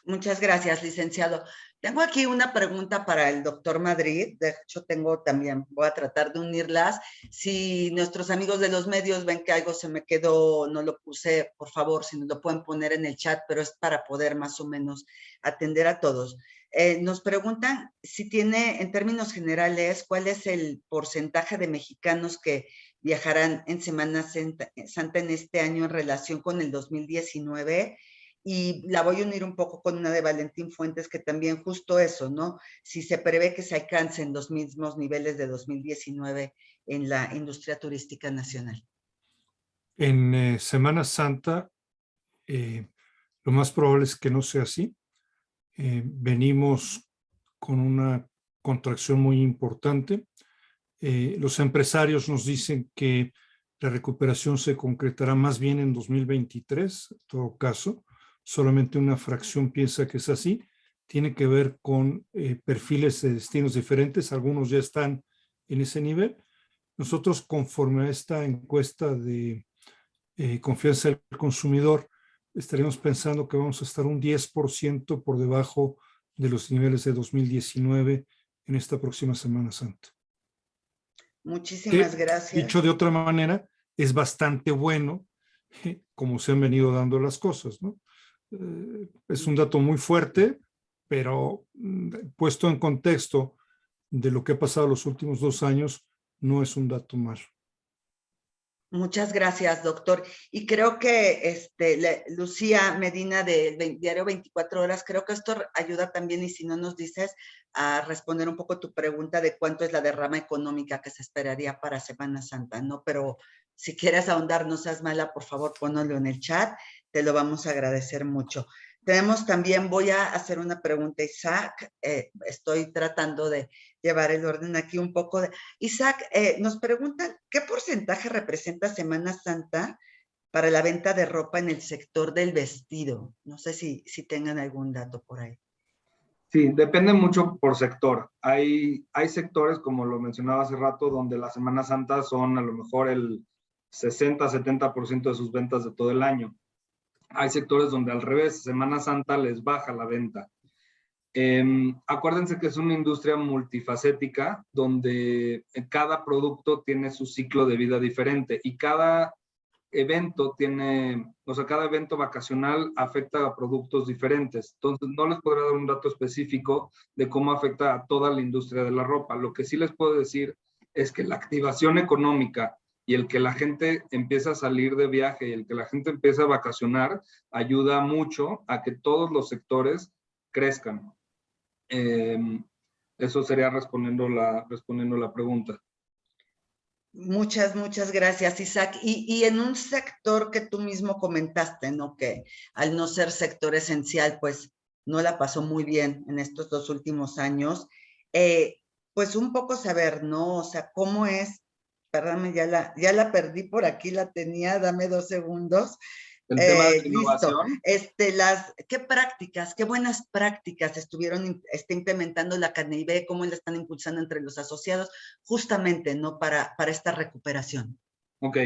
Muchas gracias, licenciado. Tengo aquí una pregunta para el doctor Madrid. De hecho, tengo también, voy a tratar de unirlas. Si nuestros amigos de los medios ven que algo se me quedó, no lo puse, por favor, si nos lo pueden poner en el chat, pero es para poder más o menos atender a todos. Nos preguntan si tiene, en términos generales, cuál es el porcentaje de mexicanos que viajarán en Semana Santa en este año en relación con el 2019. Y la voy a unir un poco con una de Valentín Fuentes, que también justo eso, ¿no? Si se prevé que se alcancen los mismos niveles de 2019 en la industria turística nacional. En Semana Santa, lo más probable es que no sea así. Venimos con una contracción muy importante. Los empresarios nos dicen que la recuperación se concretará más bien en 2023, en todo caso. Solamente una fracción piensa que es así. Tiene que ver con perfiles de destinos diferentes. Algunos ya están en ese nivel. Nosotros, conforme a esta encuesta de confianza del consumidor, estaremos pensando que vamos a estar un 10% por debajo de los niveles de 2019 en esta próxima Semana Santa. Muchísimas gracias. Dicho de otra manera, es bastante bueno como se han venido dando las cosas, ¿no? Es un dato muy fuerte, pero puesto en contexto de lo que ha pasado los últimos 2 años, no es un dato malo. Muchas gracias, doctor. Y creo que Lucía Medina del Diario 24 Horas, creo que esto ayuda también, y si no nos dices, a responder un poco tu pregunta de cuánto es la derrama económica que se esperaría para Semana Santa, ¿no? Pero si quieres ahondar, no seas mala, por favor, ponlo en el chat, te lo vamos a agradecer mucho. Tenemos también, voy a hacer una pregunta, Isaac, estoy tratando de llevar el orden aquí un poco. Isaac, nos preguntan, ¿qué porcentaje representa Semana Santa para la venta de ropa en el sector del vestido? No sé si tengan algún dato por ahí. Sí, depende mucho por sector. Hay sectores, como lo mencionaba hace rato, donde la Semana Santa son a lo mejor el 60-70% de sus ventas de todo el año. Hay sectores donde al revés, Semana Santa les baja la venta. Acuérdense que es una industria multifacética donde cada producto tiene su ciclo de vida diferente y cada evento cada evento vacacional afecta a productos diferentes. Entonces, no les podré dar un dato específico de cómo afecta a toda la industria de la ropa. Lo que sí les puedo decir es que la activación económica y el que la gente empieza a salir de viaje y el que la gente empieza a vacacionar ayuda mucho a que todos los sectores crezcan. Eso sería respondiendo la pregunta. Muchas gracias, Isaac. Y en un sector que tú mismo comentaste, ¿no? Que al no ser sector esencial, pues no la pasó muy bien en estos 2 últimos años. Pues un poco saber, ¿no? O sea, ¿cómo es? Perdóname, ya la perdí por aquí, la tenía, dame 2 segundos. El tema de la listo. innovación. ¿Qué buenas prácticas estuvieron implementando la CANEIVE? ¿Cómo la están impulsando entre los asociados? Justamente, ¿no? Para esta recuperación. Ok.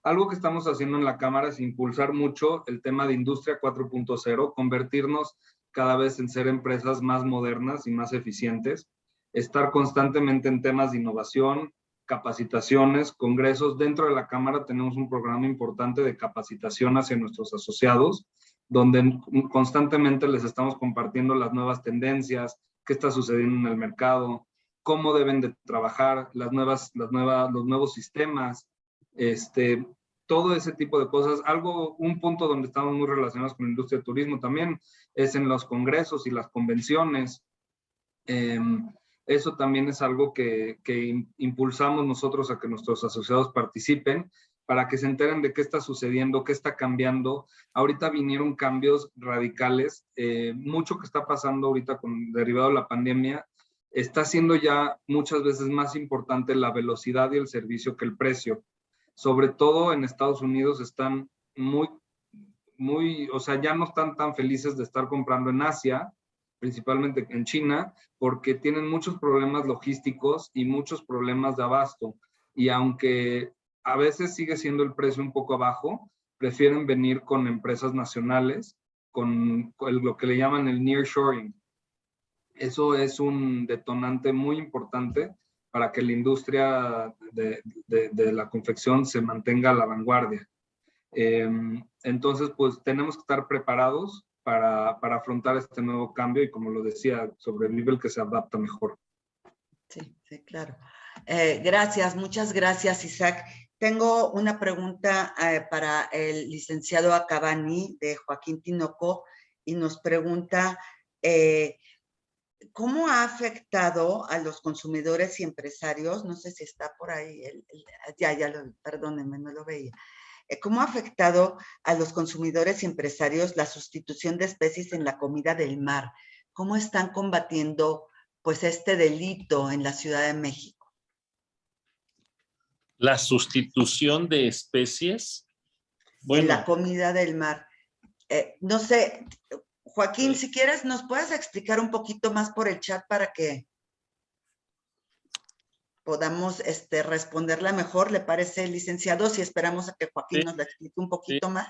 Algo que estamos haciendo en la Cámara es impulsar mucho el tema de Industria 4.0, convertirnos cada vez en ser empresas más modernas y más eficientes, estar constantemente en temas de innovación, capacitaciones, congresos. Dentro de la Cámara tenemos un programa importante de capacitación hacia nuestros asociados, donde constantemente les estamos compartiendo las nuevas tendencias, qué está sucediendo en el mercado, cómo deben de trabajar, los nuevos sistemas, todo ese tipo de cosas. Un punto donde estamos muy relacionados con la industria del turismo también es en los congresos y las convenciones. Eso también es algo que impulsamos nosotros a que nuestros asociados participen para que se enteren de qué está sucediendo, qué está cambiando. Ahorita vinieron cambios radicales. Mucho que está pasando ahorita derivado de la pandemia está siendo ya muchas veces más importante la velocidad y el servicio que el precio. Sobre todo en Estados Unidos están o sea, ya no están tan felices de estar comprando en Asia, principalmente en China, porque tienen muchos problemas logísticos y muchos problemas de abasto. Y aunque a veces sigue siendo el precio un poco abajo, prefieren venir con empresas nacionales, con lo que le llaman el nearshoring. Eso es un detonante muy importante para que la industria de la confección se mantenga a la vanguardia. Entonces, pues tenemos que estar preparados para afrontar este nuevo cambio y, como lo decía, sobrevive el que se adapta mejor. Sí, claro. Gracias, muchas gracias, Isaac. Tengo una pregunta para el licenciado Acabani de Joaquín Tinoco y nos pregunta ¿cómo ha afectado a los consumidores y empresarios? No sé si está por ahí, perdónenme, no lo veía. ¿Cómo ha afectado a los consumidores y empresarios la sustitución de especies en la comida del mar? ¿Cómo están combatiendo pues este delito en la Ciudad de México? La sustitución de especies. Bueno, en la comida del mar. No sé, Joaquín, si quieres, ¿nos puedes explicar un poquito más por el chat para que podamos responderla mejor? ¿Le parece, licenciado? Si esperamos a que Joaquín nos la explique un poquito más,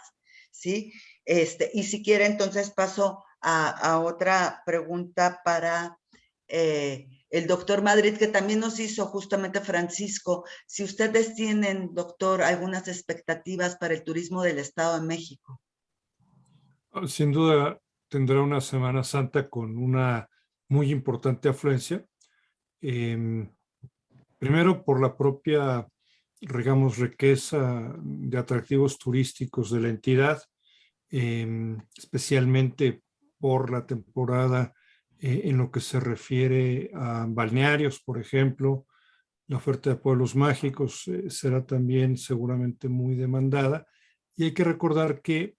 ¿sí? Y si quiere, entonces paso a otra pregunta para el doctor Madrid, que también nos hizo justamente Francisco. Si ustedes tienen, doctor, algunas expectativas para el turismo del Estado de México. Sin duda tendrá una Semana Santa con una muy importante afluencia. Primero por la propia, digamos, riqueza de atractivos turísticos de la entidad, especialmente por la temporada en lo que se refiere a balnearios, por ejemplo. La oferta de pueblos mágicos será también seguramente muy demandada. Y hay que recordar que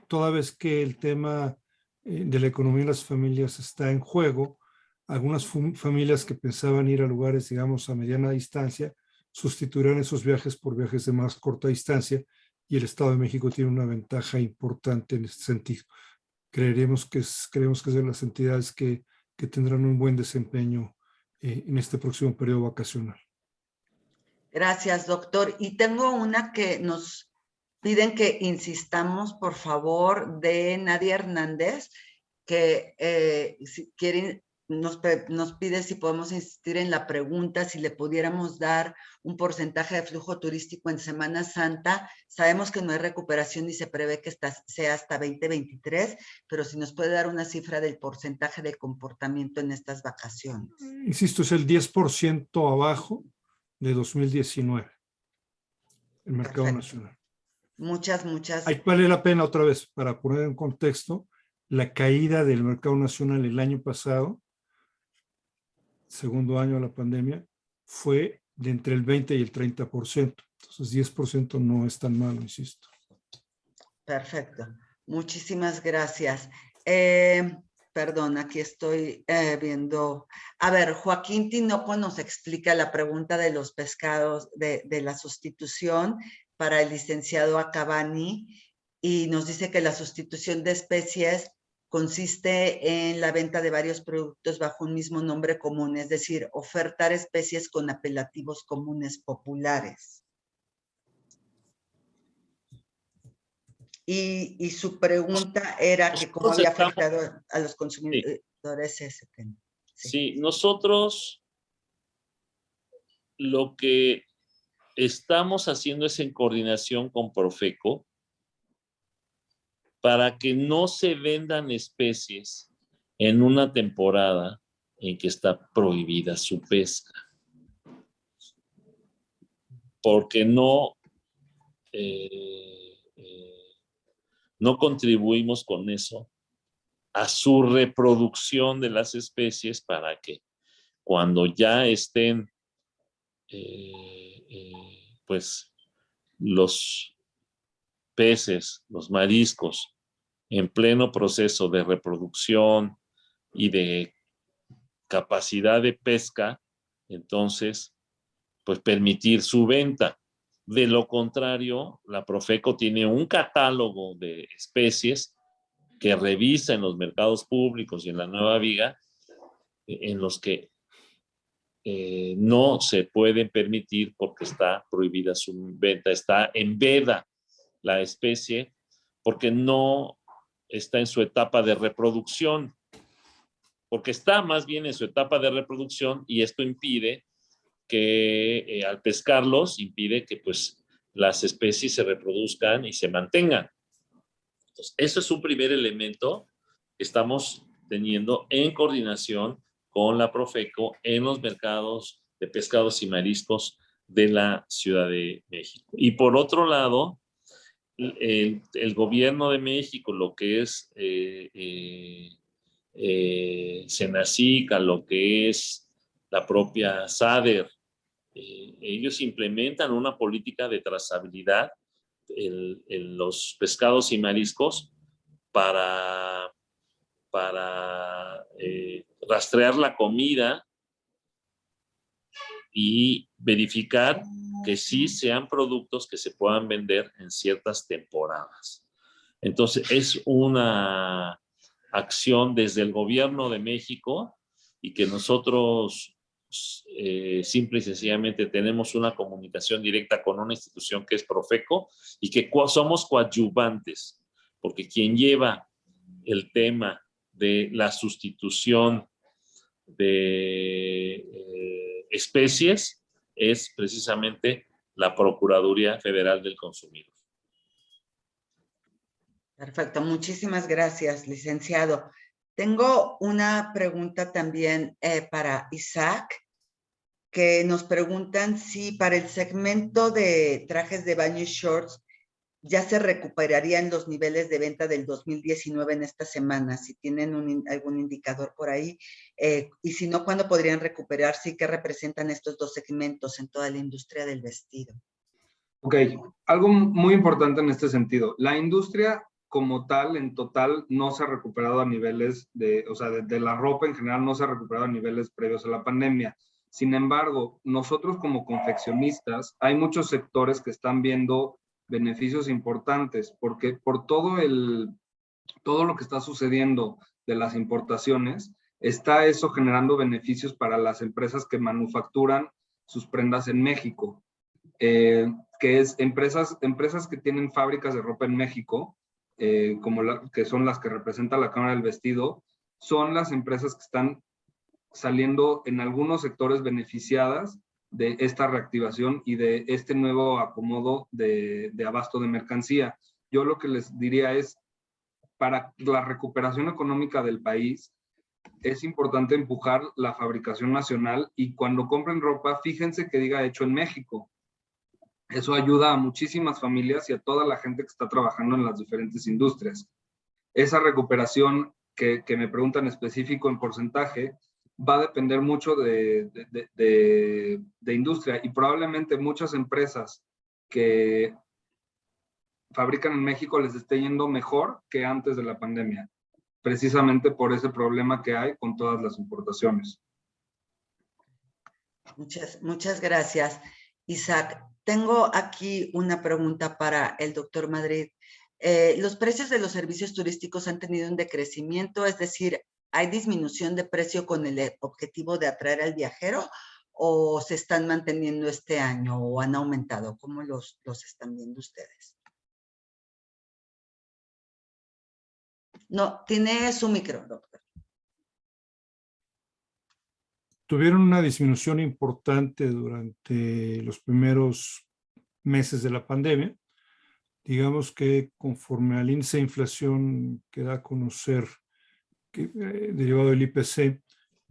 toda vez que el tema de la economía de las familias está en juego, algunas familias que pensaban ir a lugares, digamos, a mediana distancia, sustituirán esos viajes por viajes de más corta distancia, y el Estado de México tiene una ventaja importante en este sentido. Creemos que es de las entidades que tendrán un buen desempeño en este próximo periodo vacacional. Gracias, doctor. Y tengo una que nos piden que insistamos, por favor, de Nadia Hernández, que si quieren, nos pide si podemos insistir en la pregunta, si le pudiéramos dar un porcentaje de flujo turístico en Semana Santa. Sabemos que no hay recuperación y se prevé que sea hasta 2023, pero si nos puede dar una cifra del porcentaje de comportamiento en estas vacaciones. Insisto, es el 10% abajo de 2019, el mercado Perfecto. nacional. Muchas. Vale la pena otra vez, para poner en contexto, la caída del mercado nacional el año pasado, segundo año de la pandemia, fue de entre el 20 y el 30%. Entonces 10% no es tan malo, insisto. Perfecto. Muchísimas gracias. Perdón, aquí estoy viendo. A ver, Joaquín Tinoco nos explica la pregunta de los pescados de la sustitución para el licenciado Acabani, y nos dice que la sustitución de especies consiste en la venta de varios productos bajo un mismo nombre común, es decir, ofertar especies con apelativos comunes populares. Y su pregunta era que cómo había afectado a los consumidores ese tema. Sí, nosotros lo que estamos haciendo es en coordinación con Profeco para que no se vendan especies en una temporada en que está prohibida su pesca. Porque no contribuimos con eso a su reproducción de las especies para que cuando ya estén pues los peces, los mariscos en pleno proceso de reproducción y de capacidad de pesca, entonces pues permitir su venta. De lo contrario, la Profeco tiene un catálogo de especies que revisa en los mercados públicos y en la Nueva Viga, en los que no se pueden permitir porque está prohibida su venta, está en veda la especie porque no está en su etapa de reproducción, porque está más bien en su etapa de reproducción, y esto impide que al pescarlos, impide que pues las especies se reproduzcan y se mantengan. Entonces, eso es un primer elemento que estamos teniendo en coordinación con la Profeco en los mercados de pescados y mariscos de la Ciudad de México. Y por otro lado, el gobierno de México, lo que es Senacica, lo que es la propia SADER, ellos implementan una política de trazabilidad en los pescados y mariscos para rastrear la comida y verificar que sí sean productos que se puedan vender en ciertas temporadas. Entonces, es una acción desde el gobierno de México, y que nosotros simple y sencillamente tenemos una comunicación directa con una institución que es Profeco, y que somos coadyuvantes, porque quien lleva el tema de la sustitución de especies es precisamente la Procuraduría Federal del Consumidor. Perfecto, muchísimas gracias, licenciado. Tengo una pregunta también para Isaac, que nos preguntan si para el segmento de trajes de baño y shorts ya se recuperarían los niveles de venta del 2019 en esta semana, si tienen algún indicador por ahí, y si no, ¿cuándo podrían recuperarse y qué representan estos dos segmentos en toda la industria del vestido? Ok, algo muy importante en este sentido. La industria como tal, en total, no se ha recuperado a niveles o sea, de la ropa en general no se ha recuperado a niveles previos a la pandemia. Sin embargo, nosotros como confeccionistas, hay muchos sectores que están viendo beneficios importantes, porque por todo lo que está sucediendo de las importaciones, está eso generando beneficios para las empresas que manufacturan sus prendas en México. Que es empresas que tienen fábricas de ropa en México, que son las que representa la Cámara del Vestido, son las empresas que están saliendo en algunos sectores beneficiadas de esta reactivación y de este nuevo acomodo de abasto de mercancía. Yo lo que les diría es, para la recuperación económica del país, es importante empujar la fabricación nacional y cuando compren ropa, fíjense que diga hecho en México. Eso ayuda a muchísimas familias y a toda la gente que está trabajando en las diferentes industrias. Esa recuperación que me preguntan específico en porcentaje va a depender mucho de industria y probablemente muchas empresas que fabrican en México les esté yendo mejor que antes de la pandemia, precisamente por ese problema que hay con todas las importaciones. Muchas gracias, Isaac. Tengo aquí una pregunta para el doctor Madrid. ¿Los precios de los servicios turísticos han tenido un decrecimiento? Es decir, ¿hay disminución de precio con el objetivo de atraer al viajero o se están manteniendo este año o han aumentado? ¿Cómo los están viendo ustedes? No, tiene su micro, doctor. Tuvieron una disminución importante durante los primeros meses de la pandemia. Digamos que conforme al índice de inflación que da a conocer, derivado del IPC,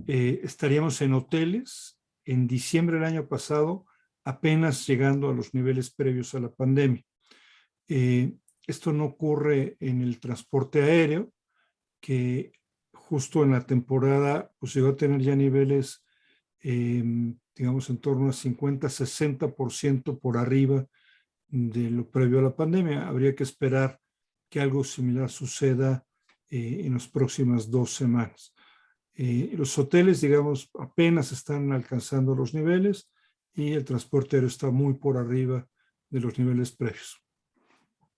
estaríamos en hoteles en diciembre del año pasado apenas llegando a los niveles previos a la pandemia. Esto no ocurre en el transporte aéreo, que justo en la temporada pues llegó a tener ya niveles, digamos, en torno a 50-60% por arriba de lo previo a la pandemia. Habría que esperar que algo similar suceda en las próximas 2 semanas. Los hoteles, digamos, apenas están alcanzando los niveles y el transporte aéreo está muy por arriba de los niveles previos.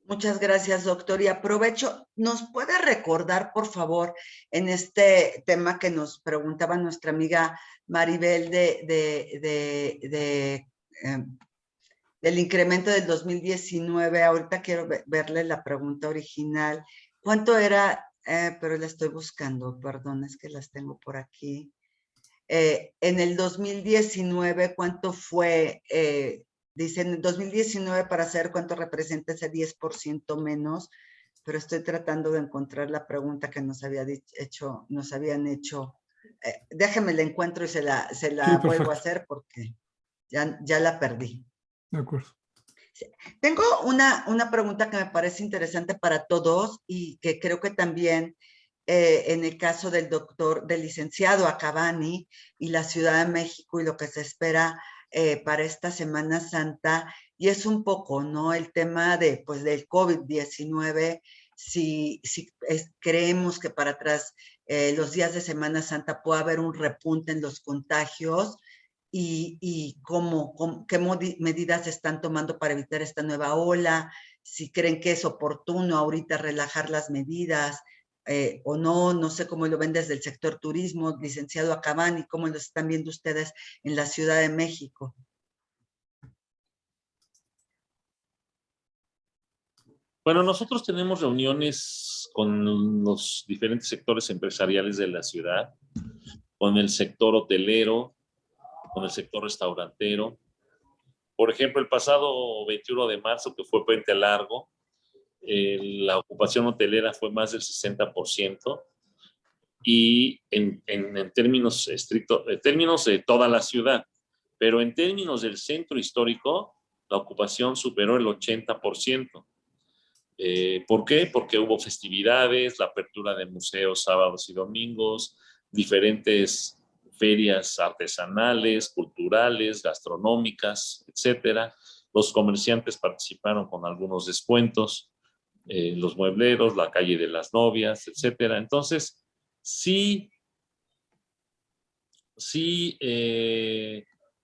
Muchas gracias, doctor. Y aprovecho, ¿nos puede recordar, por favor, en este tema que nos preguntaba nuestra amiga Maribel del incremento del 2019? Ahorita quiero verle la pregunta original. ¿Cuánto era? Pero la estoy buscando, perdón, es que las tengo por aquí. En el 2019, ¿cuánto fue? Dicen en 2019 para saber cuánto representa ese 10% menos, pero estoy tratando de encontrar la pregunta que nos habían hecho. Déjeme la encuentro y se la Sí, vuelvo a hacer porque ya la perdí. De acuerdo. Tengo una pregunta que me parece interesante para todos y que creo que también en el caso del licenciado Acabani y la Ciudad de México y lo que se espera para esta Semana Santa, y es un poco, ¿no? El tema del COVID-19, si creemos que para atrás los días de Semana Santa puede haber un repunte en los contagios y qué medidas están tomando para evitar esta nueva ola, si creen que es oportuno ahorita relajar las medidas, o no sé cómo lo ven desde el sector turismo, licenciado Acabani, cómo lo están viendo ustedes en la Ciudad de México. Bueno, nosotros tenemos reuniones con los diferentes sectores empresariales de la ciudad, con el sector hotelero, con el sector restaurantero. Por ejemplo, el pasado 21 de marzo, que fue Puente Largo, la ocupación hotelera fue más del 60%, y en términos estrictos, en términos de toda la ciudad, pero en términos del centro histórico, la ocupación superó el 80%. ¿Por qué? Porque hubo festividades, la apertura de museos sábados y domingos, diferentes ferias artesanales, culturales, gastronómicas, etcétera. Los comerciantes participaron con algunos descuentos, los muebleros, la calle de las novias, etcétera. Entonces, sí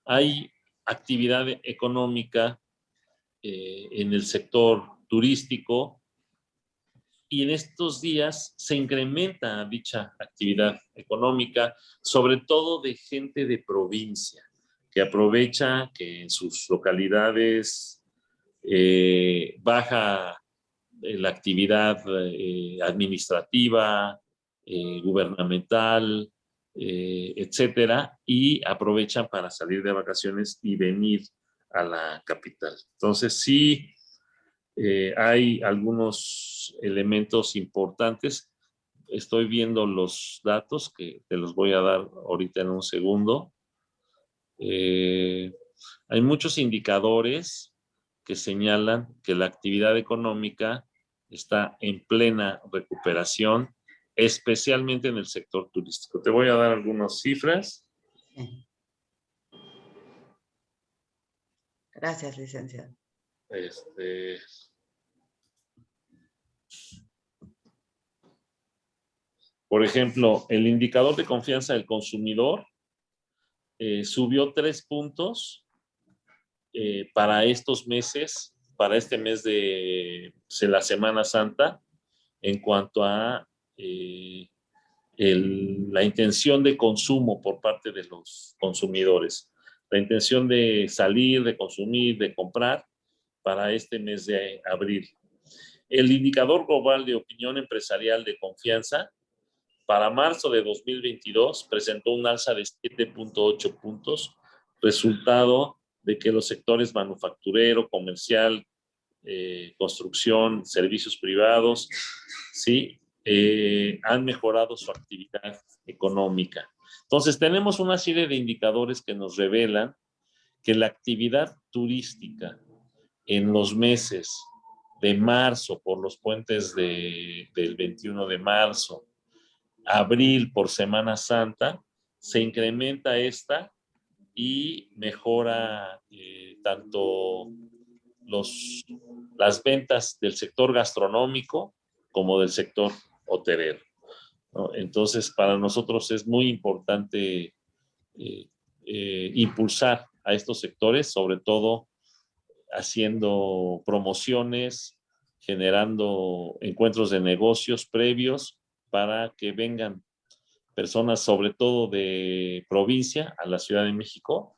hay actividad económica en el sector turístico, y en estos días se incrementa dicha actividad económica, sobre todo de gente de provincia, que aprovecha que en sus localidades baja la actividad administrativa, gubernamental, etcétera, y aprovechan para salir de vacaciones y venir a la capital. Entonces, sí, hay algunos elementos importantes. Estoy viendo los datos que te los voy a dar ahorita en un segundo. Hay muchos indicadores que señalan que la actividad económica está en plena recuperación, especialmente en el sector turístico. Te voy a dar algunas cifras. Gracias, licenciado. Por ejemplo, el indicador de confianza del consumidor subió 3 puntos para estos meses, para este mes de la Semana Santa, en cuanto a la intención de consumo por parte de los consumidores, la intención de salir, de consumir, de comprar para este mes de abril. El indicador global de opinión empresarial de confianza para marzo de 2022 presentó un alza de 7.8 puntos, resultado de que los sectores manufacturero, comercial, construcción, servicios privados, sí, han mejorado su actividad económica. Entonces, tenemos una serie de indicadores que nos revelan que la actividad turística en los meses de marzo, por los puentes del 21 de marzo, abril por Semana Santa, se incrementa esta y mejora tanto las ventas del sector gastronómico como del sector hotelero, ¿no? Entonces, para nosotros es muy importante impulsar a estos sectores, sobre todo haciendo promociones, generando encuentros de negocios previos para que vengan personas, sobre todo de provincia, a la Ciudad de México,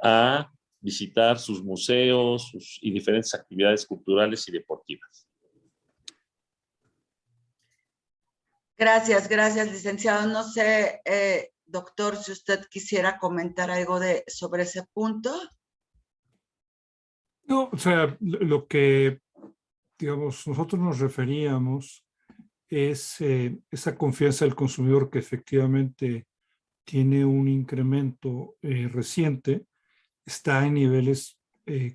a visitar sus museos y diferentes actividades culturales y deportivas. Gracias, licenciado. No sé, doctor, si usted quisiera comentar algo sobre ese punto. No, o sea, lo que, digamos, nosotros nos referíamos es esa confianza del consumidor que efectivamente tiene un incremento reciente, está en niveles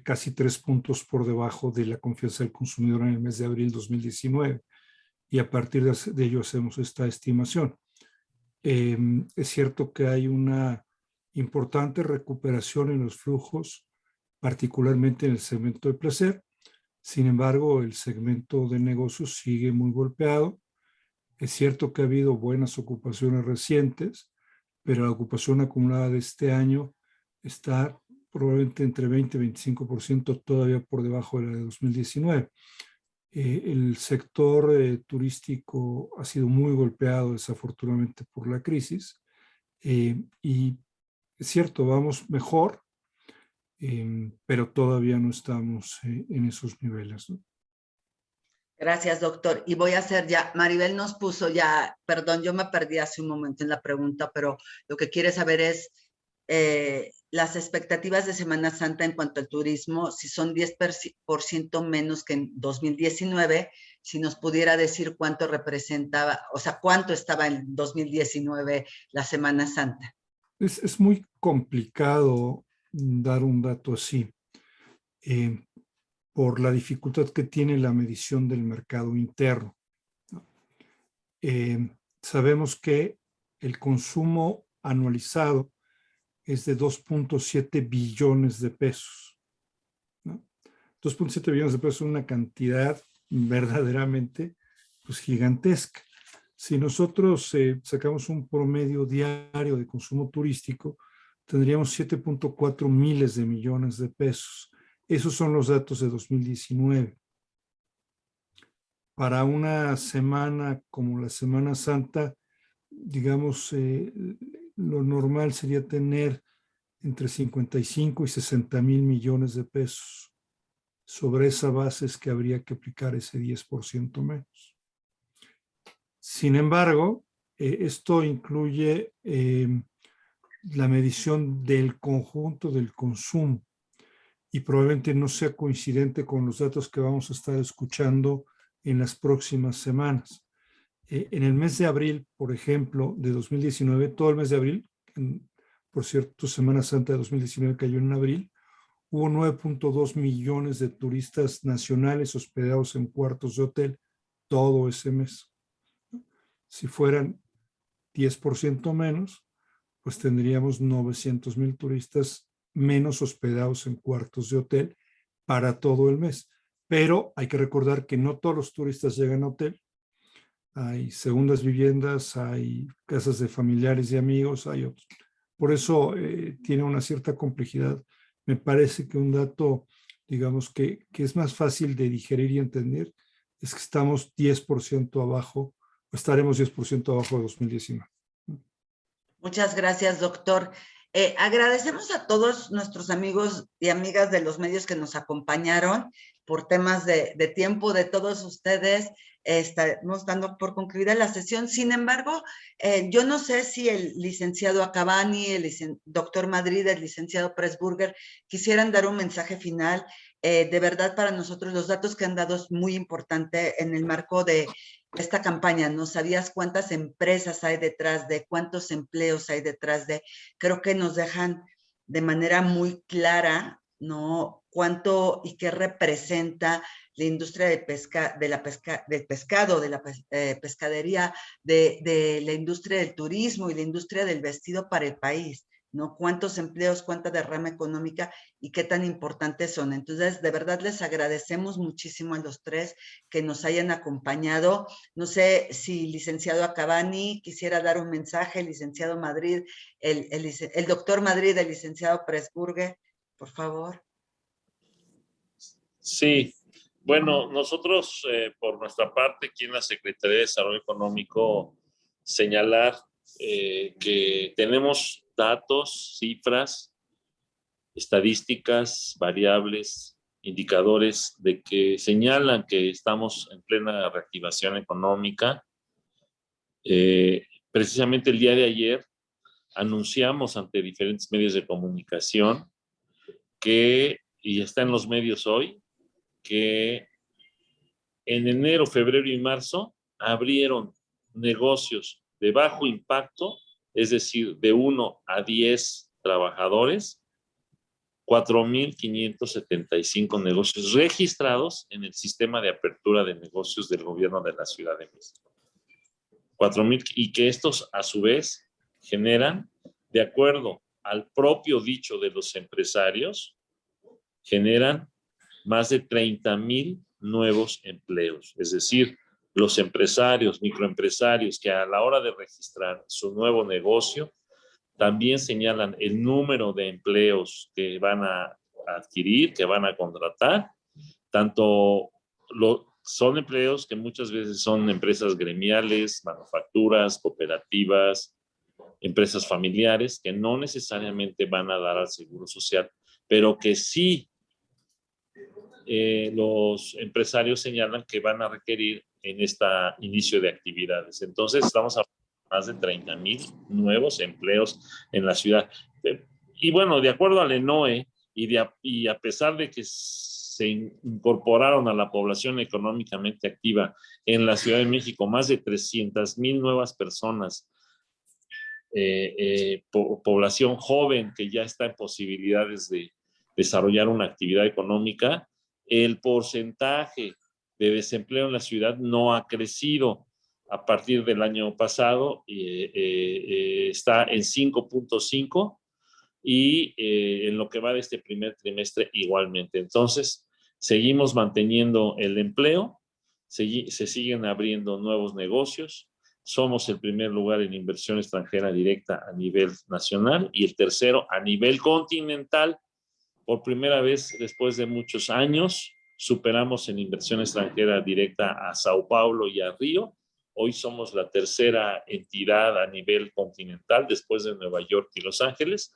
casi 3 puntos por debajo de la confianza del consumidor en el mes de abril 2019, y a partir de ello hacemos esta estimación. Es cierto que hay una importante recuperación en los flujos, particularmente en el segmento de placer. Sin embargo, el segmento de negocios sigue muy golpeado. Es cierto que ha habido buenas ocupaciones recientes, pero la ocupación acumulada de este año está probablemente entre 20 y 25% todavía por debajo de la de 2019. El sector turístico ha sido muy golpeado desafortunadamente por la crisis, y es cierto, vamos mejor, pero todavía no estamos en esos niveles, ¿no? Gracias, doctor. Y voy a hacer ya, Maribel nos puso ya, perdón, yo me perdí hace un momento en la pregunta, pero lo que quiere saber es las expectativas de Semana Santa en cuanto al turismo, si son 10% menos que en 2019, si nos pudiera decir cuánto representaba, o sea, cuánto estaba en 2019 la Semana Santa. Es muy complicado dar un dato así, por la dificultad que tiene la medición del mercado interno. Sabemos que el consumo anualizado es de 2.7 billones de pesos, ¿no? 2.7 billones de pesos es una cantidad verdaderamente pues, gigantesca. Si nosotros sacamos un promedio diario de consumo turístico, tendríamos 7.4 miles de millones de pesos. Esos son los datos de 2019. Para una semana como la Semana Santa, digamos, lo normal sería tener entre 55 y 60 mil millones de pesos. Sobre esa base es que habría que aplicar ese 10% menos. Sin embargo, esto incluye la medición del conjunto del consumo y probablemente no sea coincidente con los datos que vamos a estar escuchando en las próximas semanas. En el mes de abril, por ejemplo, de 2019, todo el mes de abril, por cierto, Semana Santa de 2019 cayó en abril, hubo 9.2 millones de turistas nacionales hospedados en cuartos de hotel todo ese mes. Si fueran 10% menos, pues tendríamos 900,000 turistas menos hospedados en cuartos de hotel para todo el mes. Pero hay que recordar que no todos los turistas llegan a hotel. Hay segundas viviendas, hay casas de familiares y amigos, hay otros. Por eso tiene una cierta complejidad. Me parece que un dato, digamos, que es más fácil de digerir y entender, es que estamos 10% abajo, o estaremos 10% abajo de 2019. Muchas gracias, doctor. Agradecemos a todos nuestros amigos y amigas de los medios que nos acompañaron por temas de tiempo de todos ustedes. Estamos dando por concluida la sesión. Sin embargo, yo no sé si el licenciado Acabani, el doctor Madrid, el licenciado Pressburger quisieran dar un mensaje final. De verdad, para nosotros los datos que han dado es muy importante en el marco de esta campaña. ¿No sabías cuántas empresas hay detrás de, cuántos empleos hay detrás de? Creo que nos dejan de manera muy clara, ¿no? Cuánto y qué representa la industria del pescado, de la pescadería, de la industria del turismo y la industria del vestido para el país, ¿no? Cuántos empleos, cuánta derrama económica y qué tan importantes son. Entonces, de verdad les agradecemos muchísimo a los tres que nos hayan acompañado. No sé si licenciado Acabani quisiera dar un mensaje, licenciado Madrid, el doctor Madrid, el licenciado Pressburger, por favor. Sí, bueno, nosotros por nuestra parte aquí en la Secretaría de Desarrollo Económico señalar que tenemos datos, cifras, estadísticas, variables, indicadores de que señalan que estamos en plena reactivación económica. Precisamente el día de ayer anunciamos ante diferentes medios de comunicación que, y está en los medios hoy, que en enero, febrero y marzo abrieron negocios de bajo impacto, es decir, de 1 a 10 trabajadores, 4,575 negocios registrados en el sistema de apertura de negocios del gobierno de la Ciudad de México. 4,000, y que estos a su vez generan, de acuerdo al propio dicho de los empresarios, generan más de 30,000 nuevos empleos. Es decir, los empresarios, microempresarios que a la hora de registrar su nuevo negocio también señalan el número de empleos que van a adquirir, que van a contratar. Tanto son empleos que muchas veces son empresas gremiales, manufacturas, cooperativas, empresas familiares, que no necesariamente van a dar al Seguro Social, pero que sí los empresarios señalan que van a requerir en este inicio de actividades. Entonces, estamos a más de 30,000 nuevos empleos en la ciudad. Y bueno, de acuerdo al ENOE, y a pesar de que se incorporaron a la población económicamente activa en la Ciudad de México más de 300,000 nuevas personas, población joven que ya está en posibilidades de desarrollar una actividad económica, el porcentaje de desempleo en la ciudad no ha crecido. A partir del año pasado está en 5.5 y en lo que va de este primer trimestre igualmente. Entonces, seguimos manteniendo el empleo, se siguen abriendo nuevos negocios, somos el primer lugar en inversión extranjera directa a nivel nacional y el tercero a nivel continental. Por primera vez después de muchos años, superamos en inversión extranjera directa a Sao Paulo y a Río. Hoy somos la tercera entidad a nivel continental después de Nueva York y Los Ángeles.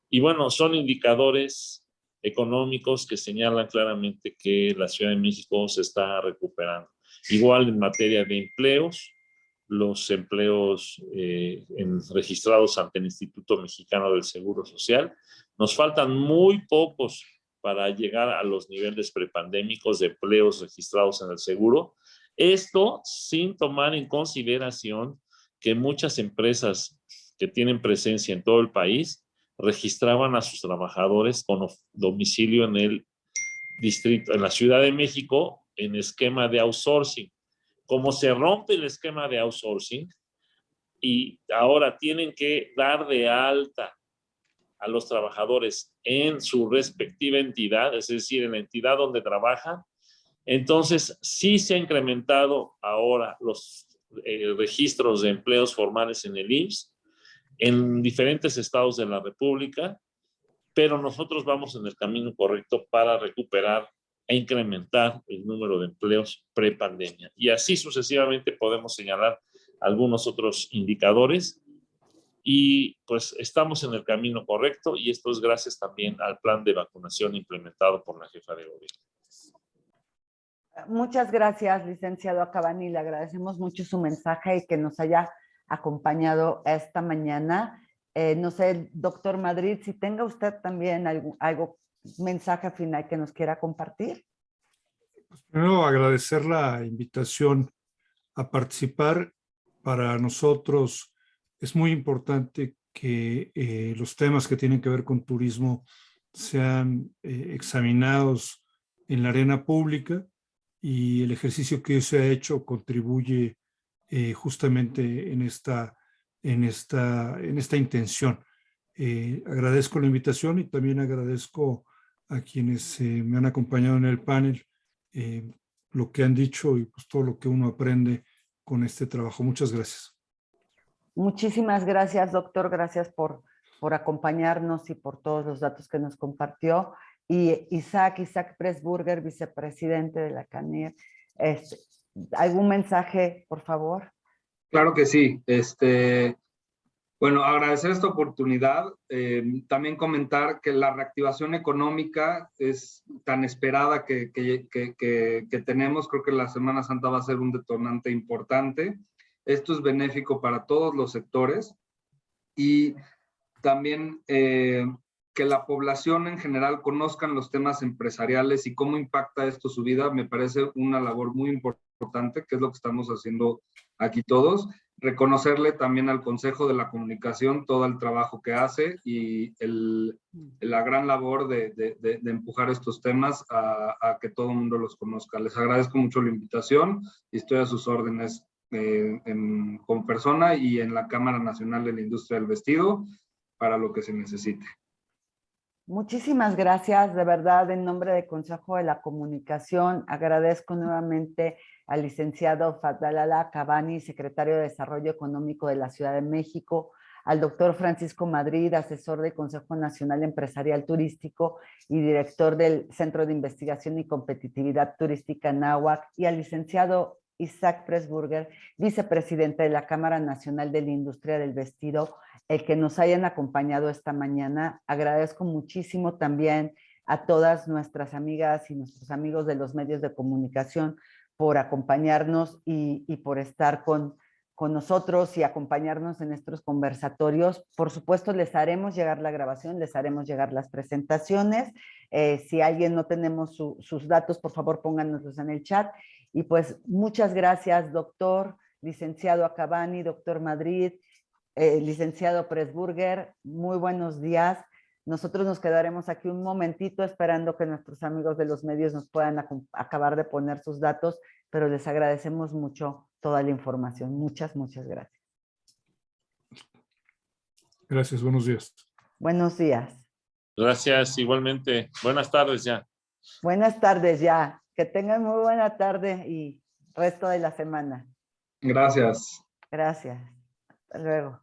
Y bueno, son indicadores económicos que señalan claramente que la Ciudad de México se está recuperando. Igual en materia de empleos, los empleos registrados ante el Instituto Mexicano del Seguro Social, nos faltan muy pocos para llegar a los niveles prepandémicos de empleos registrados en el seguro. Esto sin tomar en consideración que muchas empresas que tienen presencia en todo el país registraban a sus trabajadores con domicilio en el distrito, en la Ciudad de México, en esquema de outsourcing. Como se rompe el esquema de outsourcing y ahora tienen que dar de alta a los trabajadores en su respectiva entidad, es decir, en la entidad donde trabajan, entonces sí se ha incrementado ahora los registros de empleos formales en el IMSS en diferentes estados de la República, pero nosotros vamos en el camino correcto para recuperar e incrementar el número de empleos prepandemia. Y así sucesivamente podemos señalar algunos otros indicadores y pues estamos en el camino correcto y esto es gracias también al plan de vacunación implementado por la jefa de gobierno. Muchas gracias, licenciado Acabani. Le agradecemos mucho su mensaje y que nos haya acompañado esta mañana. No sé, doctor Madrid, si tenga usted también algo mensaje final que nos quiera compartir. Pues primero agradecer la invitación a participar. Para nosotros es muy importante que los temas que tienen que ver con turismo sean examinados en la arena pública y el ejercicio que se ha hecho contribuye justamente en esta intención. Agradezco la invitación y también agradezco a quienes me han acompañado en el panel lo que han dicho y pues todo lo que uno aprende con este trabajo. Muchas gracias. Muchísimas gracias, doctor. Gracias por acompañarnos y por todos los datos que nos compartió. Y Isaac Pressburger, vicepresidente de la CANIR. ¿Algún mensaje, por favor? Claro que sí. Bueno, agradecer esta oportunidad. También comentar que la reactivación económica es tan esperada que tenemos. Creo que la Semana Santa va a ser un detonante importante. Esto es benéfico para todos los sectores y también que la población en general conozcan los temas empresariales y cómo impacta esto su vida. Me parece una labor muy importante, que es lo que estamos haciendo aquí todos. Reconocerle también al Consejo de la Comunicación todo el trabajo que hace y la gran labor de empujar estos temas a que todo el mundo los conozca. Les agradezco mucho la invitación y estoy a sus órdenes como persona y en la Cámara Nacional de la Industria del Vestido para lo que se necesite. Muchísimas gracias, de verdad, en nombre del Consejo de la Comunicación, agradezco nuevamente al licenciado Fadlalala Acabani, secretario de Desarrollo Económico de la Ciudad de México, al doctor Francisco Madrid, asesor del Consejo Nacional Empresarial Turístico y director del Centro de Investigación y Competitividad Turística NAHUAC, y al licenciado Isaac Pressburger, vicepresidente de la Cámara Nacional de la Industria del Vestido, el que nos hayan acompañado esta mañana. Agradezco muchísimo también a todas nuestras amigas y nuestros amigos de los medios de comunicación por acompañarnos y por estar con con nosotros y acompañarnos en estos conversatorios. Por supuesto, les haremos llegar la grabación, les haremos llegar las presentaciones. Si alguien no tenemos sus datos, por favor, póngannoslos en el chat. Y pues muchas gracias, doctor, licenciado Acabani, doctor Madrid, licenciado Presburger, muy buenos días. Nosotros nos quedaremos aquí un momentito esperando que nuestros amigos de los medios nos puedan acabar de poner sus datos, pero les agradecemos mucho toda la información. Muchas, muchas gracias. Gracias, buenos días. Buenos días. Gracias, igualmente. Buenas tardes ya. Buenas tardes ya. Que tengan muy buena tarde y resto de la semana. Gracias. Gracias. Hasta luego.